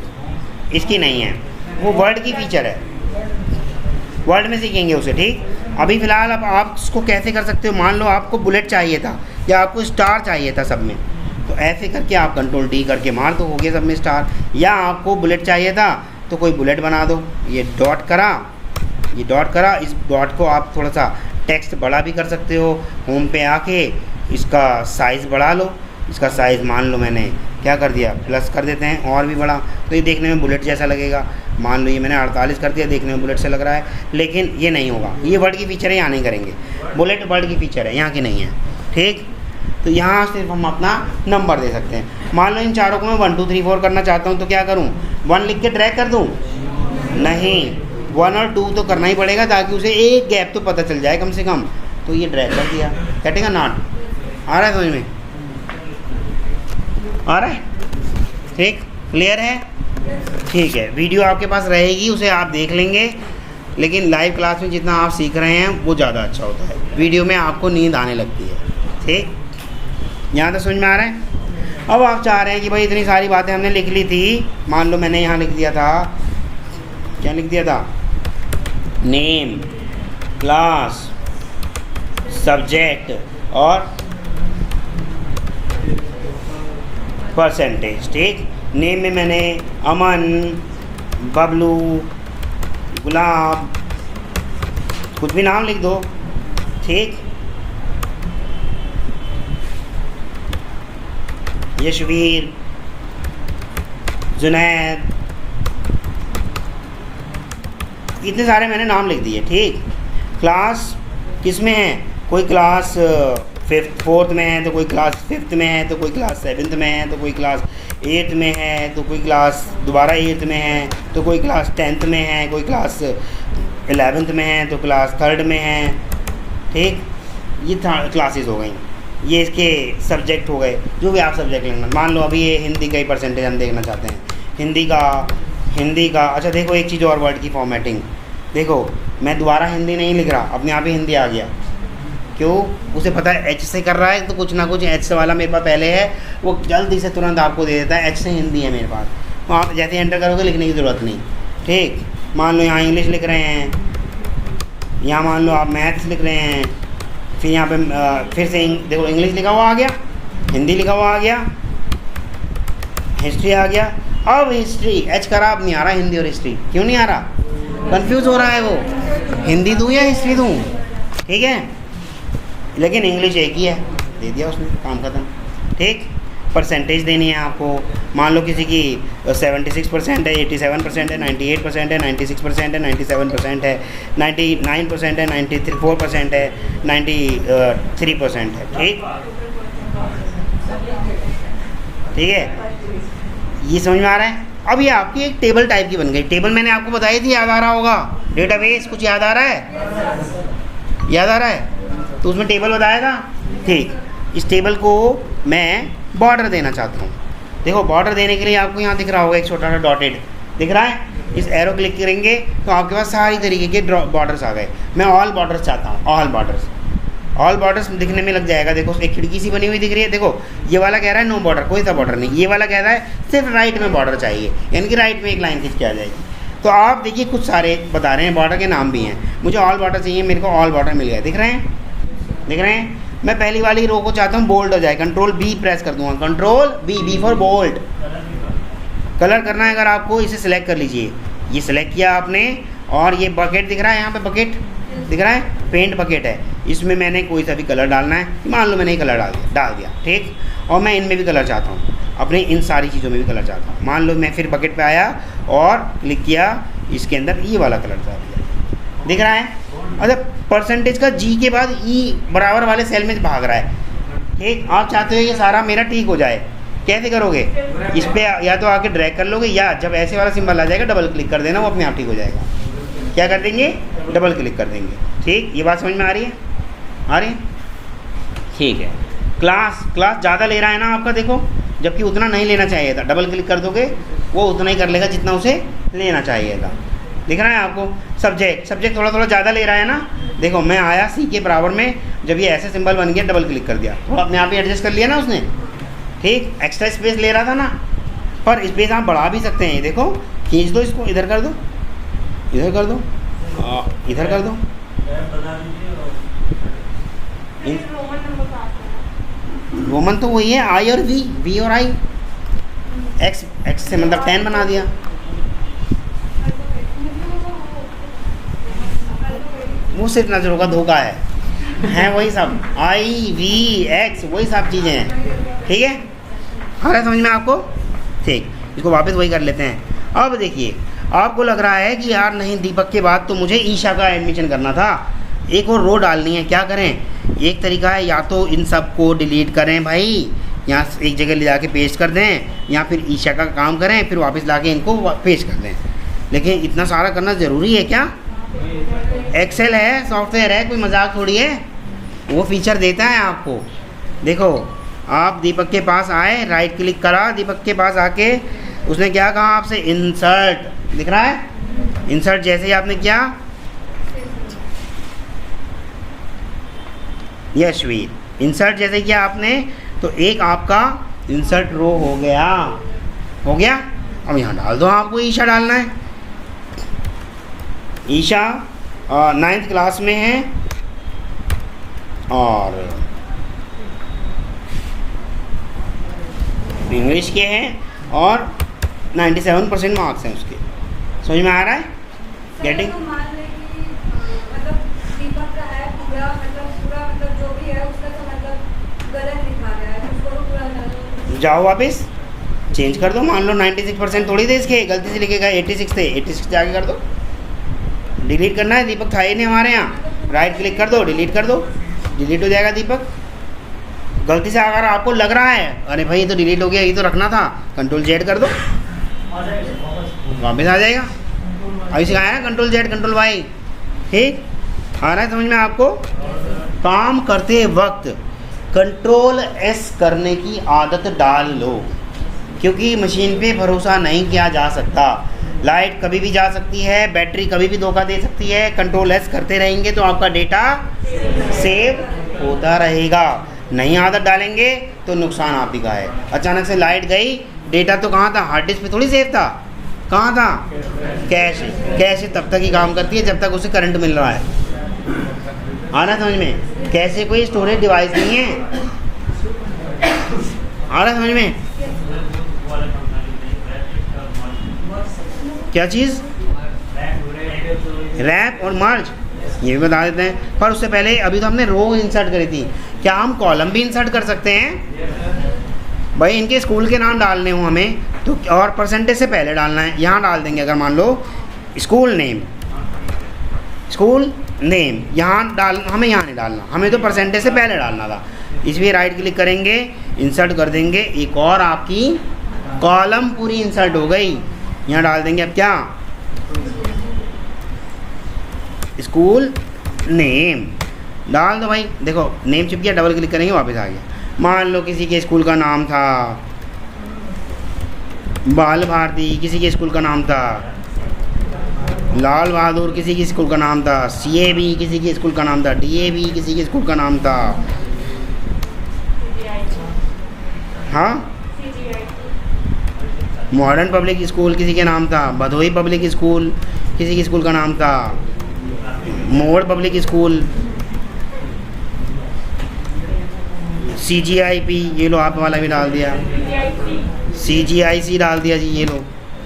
Speaker 1: इसकी नहीं है, वो वर्ड की फीचर है, वर्ड में सीखेंगे उसे, ठीक। अभी फ़िलहाल अब आप उसको कैसे कर सकते हो, मान लो आपको बुलेट चाहिए था या आपको स्टार चाहिए था सब में, तो ऐसे करके आप कंट्रोल D करके मार दो, हो गया सब में स्टार। या आपको बुलेट चाहिए था तो कोई बुलेट बना दो, ये डॉट करा, ये डॉट करा, इस डॉट को आप थोड़ा सा टेक्स्ट बड़ा भी कर सकते हो। होम पे आके इसका साइज़ बढ़ा लो, इसका साइज़ मान लो मैंने क्या कर दिया, प्लस कर देते हैं और भी बड़ा, तो ये देखने में बुलेट जैसा लगेगा। मान लो ये मैंने 48 कर दिया, देखने में बुलेट से लग रहा है, लेकिन ये नहीं होगा, ये वर्ड की फ़ीचर है, यहाँ नहीं करेंगे, बुलेट वर्ड की फ़ीचर है, यहाँ की नहीं है, ठीक। तो यहाँ सिर्फ हम अपना नंबर दे सकते हैं। मान लो इन चारों को मैं 1 2 3 4 करना चाहता हूँ, तो क्या करूँ, 1 लिख के ड्रैग कर दूँ, नहीं 1 और 2 तो करना ही पड़ेगा ताकि उसे एक गैप तो पता चल जाए कम से कम, तो ये ड्रैग कर दिया, कटेगा नॉट। आ रहा है समझ में, आ रहा है, ठीक, क्लियर है, ठीक है। वीडियो आपके पास रहेगी, उसे आप देख लेंगे, लेकिन लाइव क्लास में जितना आप सीख रहे हैं वो ज़्यादा अच्छा होता है, वीडियो में आपको नींद आने लगती है, ठीक। यहाँ तक समझ में आ रहा है। अब आप चाह रहे हैं कि भाई इतनी सारी बातें हमने लिख ली थी, मान लो मैंने यहाँ लिख दिया था, क्या लिख दिया था, नेम, क्लास, सब्जेक्ट और परसेंटेज, ठीक। नेम में मैंने अमन, बबलू, गुलाब, कुछ भी नाम लिख दो, ठीक, यशवीर, जुनैद, इतने सारे मैंने नाम लिख दिए। ठीक, क्लास किस में है, कोई क्लास फोर्थ में है, तो कोई क्लास फिफ्थ में है, तो कोई क्लास सेवन्थ में है, तो कोई क्लास एट्थ में है, तो कोई क्लास दोबारा एट्थ में है, तो कोई क्लास 10th में है, कोई क्लास 11th में है, तो क्लास 3rd में है। ठीक, ये क्लासेस हो गई, ये इसके सब्जेक्ट हो गए, जो भी आप सब्जेक्ट लेना। मान लो अभी ये हिंदी का ही परसेंटेज हम देखना चाहते हैं, हिंदी का। अच्छा देखो एक चीज़ और, वर्ड की फॉर्मेटिंग देखो, मैं दोबारा हिंदी नहीं लिख रहा, अपने आप ही हिंदी आ गया। क्यों, उसे पता है एच से कर रहा है, तो कुछ ना कुछ एच से वाला मेरे पास पहले है, वो जल्दी से तुरंत आपको दे देता है, एच से हिंदी है मेरे पास, तो आप जैसे एंटर करोगे लिखने की ज़रूरत नहीं। ठीक, मान लो यहाँ इंग्लिश लिख रहे हैं, यहाँ मान लो आप मैथ्स लिख रहे हैं, फिर यहाँ पे फिर से देखो इंग्लिश लिखा हुआ आ गया, हिंदी लिखा हुआ आ गया, हिस्ट्री आ गया। अब हिस्ट्री एच खराब नहीं आ रहा, हिंदी और हिस्ट्री क्यों नहीं आ रहा, कंफ्यूज हो रहा है वो, हिंदी दूँ या हिस्ट्री दूँ। ठीक है, लेकिन इंग्लिश एक ही है, दे दिया उसने, काम खत्म। ठीक, परसेंटेज देनी है आपको, मान लो किसी की 76% है, 87% है, 98% है, 96% है, 97% है, 99% है, 94% है, 93% है। ठीक, ठीक है, ये समझ में आ रहा है। अब ये आपकी एक टेबल टाइप की बन गई। टेबल मैंने आपको बताई थी, याद आ रहा होगा, डेटाबेस, कुछ याद आ रहा है, याद आ रहा है, तो उसमें टेबल बताया था। ठीक, इस टेबल को मैं बॉर्डर देना चाहता हूँ। देखो बॉर्डर देने के लिए आपको यहाँ दिख रहा होगा एक छोटा सा डॉटेड दिख रहा है, इस एरो क्लिक करेंगे तो आपके पास सारी तरीके के बॉर्डर्स आ गए। मैं ऑल बॉर्डर्स चाहता हूँ, ऑल बॉर्डर्स दिखने में लग जाएगा। देखो एक खिड़की सी बनी हुई दिख रही है, देखो ये वाला कह रहा है नो बॉर्डर, कोई सा बॉर्डर नहीं, ये वाला कह रहा है सिर्फ राइट में बॉर्डर चाहिए, यानी कि राइट में एक लाइन खींच के आ जाएगी। तो आप देखिए कुछ सारे बता रहे हैं, बॉर्डर के नाम भी हैं, मुझे ऑल बॉर्डर चाहिए, मेरे को ऑल बॉर्डर मिल गया, दिख रहे हैं, दिख रहे हैं। मैं पहली वाली रो को चाहता हूँ बोल्ड हो जाए, कंट्रोल बी प्रेस कर दूंगा, control B for bold. Colour करना है अगर आपको, इसे सिलेक्ट कर लीजिए, ये सिलेक्ट किया आपने, और ये बकेट दिख रहा है, यहाँ पे बकेट दिख रहा है, पेंट बकेट है, इसमें मैंने कोई सा भी कलर डालना है, मान लो मैंने कलर डाल दिया। ठीक, और मैं इनमें भी कलर चाहता हूँ, अपने इन सारी चीज़ों में भी कलर चाहता हूँ। मान लो मैं फिर बकेट पे आया और क्लिक किया, इसके अंदर ये वाला कलर डाल दिया, दिख रहा है। अच्छा, परसेंटेज का जी के बाद ई बराबर वाले सेल में भाग रहा है। ठीक, आप चाहते हो ये सारा मेरा ठीक हो जाए, कैसे करोगे, इस पर या तो आके ड्रैग कर लोगे, या जब ऐसे वाला सिंबल आ जाएगा डबल क्लिक कर देना, वो अपने आप ठीक हो जाएगा। क्या कर देंगे, डबल क्लिक कर देंगे। ठीक, ये बात समझ में आ रही है, आ रही है। ठीक है, क्लास ज़्यादा ले रहा है ना आपका, देखो, जबकि उतना नहीं लेना चाहिए था। डबल क्लिक कर दोगे वो उतना ही कर लेगा जितना उसे लेना चाहिए था, दिख रहा है आपको। सब्जेक्ट थोड़ा ज़्यादा ले रहा है ना, देखो मैं आया सी के बराबर में, जब ये ऐसे सिंबल बन गया डबल क्लिक कर दिया, थोड़ा अपने आप ही एडजस्ट कर लिया ना उसने। ठीक, एक्स्ट्रा स्पेस ले रहा था ना, पर स्पेस आप बढ़ा भी सकते हैं। देखो खींच दो इसको, इधर कर दो, इधर कर दो, इधर कर दो, रोमन तो वही है, आई और वी और आई, एक्स से मतलब 10 बना दिया। वो सिर्फ नज़रों का धोखा है वही सब, आई वी एक्स वही सब चीज़ें हैं। ठीक है, आ रहा है समझ में आपको। ठीक, इसको वापस वही कर लेते हैं। अब देखिए, आपको लग रहा है कि यार नहीं, दीपक के बाद तो मुझे ईशा का एडमिशन करना था, एक और रो डालनी है, क्या करें। एक तरीका है, या तो इन सब को डिलीट करें भाई, यहाँ एक जगह ले जाके पेस्ट कर दें, या फिर ईशा का काम करें, फिर वापस लाके इनको पेस्ट कर दें। लेकिन इतना सारा करना ज़रूरी है क्या, एक्सेल है, सॉफ्टवेयर है, कोई मजाक थोड़ी है, वो फीचर देता है आपको। देखो आप दीपक के पास आए, राइट क्लिक करा, दीपक के पास आके उसने क्या कहा आपसे, इंसर्ट, दिख रहा है, इंसर्ट जैसे ही आपने किया, यशवीर इंसर्ट जैसे किया आपने, तो एक आपका इंसर्ट रो हो गया। अब यहाँ डाल दो, आपको ईशा डालना है। ईशा 9th क्लास में है और इंग्लिश के हैं और 97% मार्क्स हैं उसके। समझ में आ रहा है, गेटिंग।
Speaker 3: मतलब दीपक का है पूरा, मतलब पूरा मतलब जो भी है उसका तो मतलब गलत लिखा गया है, उसको तो पूरा गलत।
Speaker 1: जाओ वापस चेंज कर दो। मान लो 96% थोड़ी थे इसके, गलती से लिखेगा 86 थे, 86 से आगे कर दो। डिलीट करना है, दीपक था ही नहीं हमारे यहाँ, राइट क्लिक कर दो, डिलीट कर दो, डिलीट हो जाएगा दीपक। गलती से अगर आपको लग रहा है अरे भाई ये तो डिलीट हो गया, ये तो रखना था, कंट्रोल जेड कर दो, वापस आ जाएगा। अभी सिखाया ना कंट्रोल जेड कंट्रोल वाई, ठीक आ रहा है समझ में आपको। काम करते वक्त कंट्रोल एस करने की आदत डाल लो, क्योंकि मशीन पे भरोसा नहीं किया जा सकता। लाइट कभी भी जा सकती है, बैटरी कभी भी धोखा दे सकती है। कंट्रोल एस करते रहेंगे तो आपका डेटा सेव होता रहेगा। नहीं आदत डालेंगे तो नुकसान आप ही का है। अचानक से लाइट गई, डेटा तो कहाँ था, हार्ड डिस्क पे थोड़ी सेव था, कहाँ था, कैश। कैश तब तक ही काम करती है जब तक उसे करंट मिल रहा है। आ रहा समझ में, कैसे कोई स्टोरेज डिवाइस नहीं है। आ रहा समझ में, क्या चीज़, रैप और मर्ज ये भी बता देते हैं। पर उससे पहले अभी तो हमने रो इंसर्ट करी थी, क्या हम कॉलम भी इंसर्ट कर सकते हैं। भाई इनके स्कूल के नाम डालने हो हमें तो, और परसेंटेज से पहले डालना है, यहाँ डाल देंगे। अगर मान लो स्कूल नेम, स्कूल नेम यहाँ डाल, हमें यहाँ नहीं डालना, हमें तो परसेंटेज से पहले डालना था। इसलिए राइट क्लिक करेंगे, इंसर्ट कर देंगे, एक और आपकी कॉलम पूरी इंसर्ट हो गई। यहाँ डाल देंगे अब क्या, स्कूल नेम डाल दो भाई। देखो नेम चिप किया, डबल क्लिक करेंगे वापस आ गया। मान लो किसी के स्कूल का नाम था बाल भारती, किसी के स्कूल का नाम था लाल बहादुर, किसी के स्कूल का नाम था CAB, किसी के स्कूल का नाम था DAV, किसी के स्कूल का नाम था हाँ मॉडर्न पब्लिक स्कूल, किसी के नाम था भदोही पब्लिक स्कूल, किसी के स्कूल का नाम था मोड़ पब्लिक स्कूल, CGIP, ये लो आप वाला भी डाल दिया, CGIC डाल दिया जी, ये लो,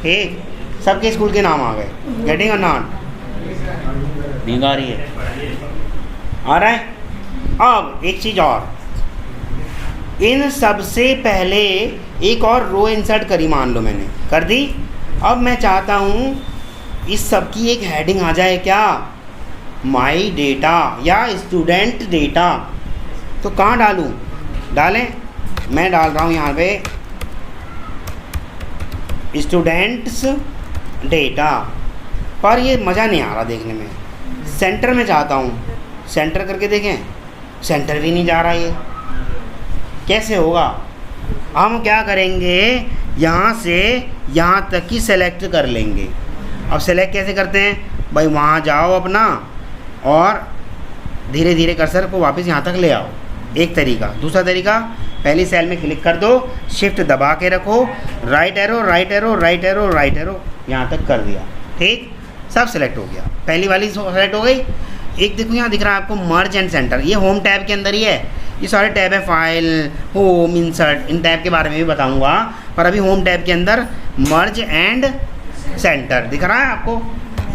Speaker 1: ठीक। सबके स्कूल के नाम आ गए। गेटिंग और नॉट, नींद आ रही है, आ रहा है। अब एक चीज़ और, इन सबसे पहले एक और रो इंसर्ट करी, मान लो मैंने कर दी। अब मैं चाहता हूँ इस सब की एक हेडिंग आ जाए, क्या, माई डेटा या स्टूडेंट डेटा। तो कहाँ डालूँ, डालें, मैं डाल रहा हूँ यहाँ पे स्टूडेंट्स डेटा, पर ये मज़ा नहीं आ रहा देखने में। सेंटर में चाहता हूँ, सेंटर करके देखें, सेंटर भी नहीं जा रहा, ये कैसे होगा। हम क्या करेंगे, यहाँ से यहाँ तक की सेलेक्ट कर लेंगे। अब सेलेक्ट कैसे करते हैं भाई, वहाँ जाओ अपना और धीरे धीरे कर्सर को वापस यहाँ तक ले आओ, एक तरीका। दूसरा तरीका, पहली सेल में क्लिक कर दो, शिफ्ट दबा के रखो, right arrow right arrow right arrow right arrow, यहाँ तक कर दिया, ठीक, सब सेलेक्ट हो गया। पहली वाली सेलेक्ट हो गई। एक देखो यहाँ दिख रहा है आपको मर्ज एंड सेंटर, ये होम टैब के अंदर ही है, ये सारे टैब है, फाइल, होम, इंसर्ट, इन टैब के बारे में भी बताऊँगा, पर अभी होम टैब के अंदर मर्ज एंड सेंटर दिख रहा है आपको।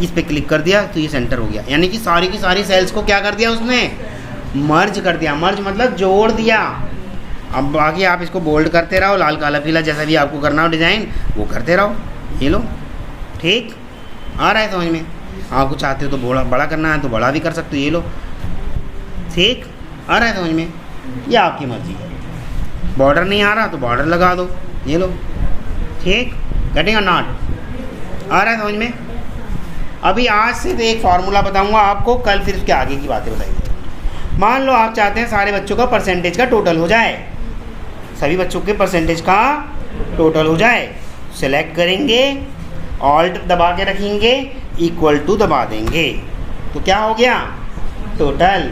Speaker 1: इस पर क्लिक कर दिया तो ये सेंटर हो गया, यानी कि सारी की सारी सेल्स को क्या कर दिया उसने, मर्ज कर दिया। मर्ज मतलब जोड़ दिया। अब बाकी आप इसको बोल्ड करते रहो, लाल काला पीला जैसा भी आपको करना हो डिज़ाइन वो करते रहो, ये लो, ठीक आ रहा है समझ में। आपको चाहते हो तो बड़ा करना है तो बड़ा भी कर सकते हो, ये लो, ठीक आ रहा है समझ में, ये आपकी मर्जी है। बॉर्डर नहीं आ रहा तो बॉर्डर लगा दो, ये लो, ठीक, कटिंग और नॉट, आ रहा है समझ में। अभी आज से तो एक फार्मूला बताऊंगा आपको, कल फिर उसके आगे की बातें बताएंगे। मान लो आप चाहते हैं सारे बच्चों का परसेंटेज का टोटल हो जाए, सभी बच्चों के परसेंटेज का टोटल हो जाए, सेलेक्ट करेंगे, ऑल्ट दबा के रखेंगे, इक्वल टू दबा देंगे, तो क्या हो गया, टोटल।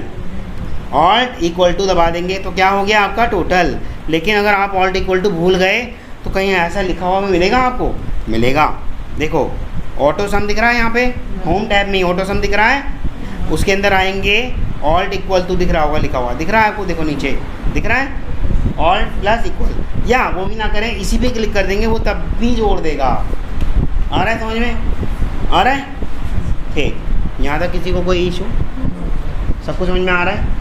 Speaker 1: ऑल्ट इक्वल टू दबा देंगे तो क्या हो गया आपका टोटल। लेकिन अगर आप ऑल्ट इक्वल टू भूल गए तो कहीं ऐसा लिखा हुआ मिलेगा आपको, मिलेगा। देखो ऑटो सम दिख रहा है यहाँ पे, होम टैब में ऑटो सम दिख रहा है, उसके अंदर आएंगे, ऑल्ट इक्वल टू दिख रहा होगा, लिखा हुआ दिख रहा है आपको, देखो नीचे दिख रहा है ऑल्ट प्लस इक्वल, या वो भी ना करें, इसी पे क्लिक कर देंगे, वो तब भी जोड़ देगा। आ रहा है समझ में, आ रहा है, ठीक। यहाँ तक किसी को कोई इशू, सबको समझ में आ रहा है,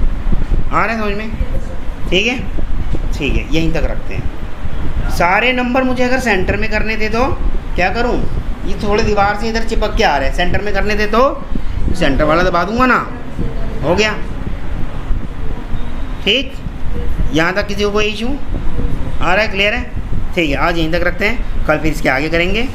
Speaker 1: आ रहा है समझ में? ठीक है, ठीक है, यहीं तक रखते हैं। सारे नंबर मुझे अगर सेंटर में करने थे तो क्या करूं? ये थोड़े दीवार से इधर चिपक के आ रहे हैं, सेंटर में करने थे तो सेंटर वाला दबा दूंगा ना, हो गया। ठीक, यहाँ तक किसी को कोई इशू आ रहा है? क्लियर है? ठीक है, आज यहीं तक रखते हैं, कल फिर इसके आगे करेंगे।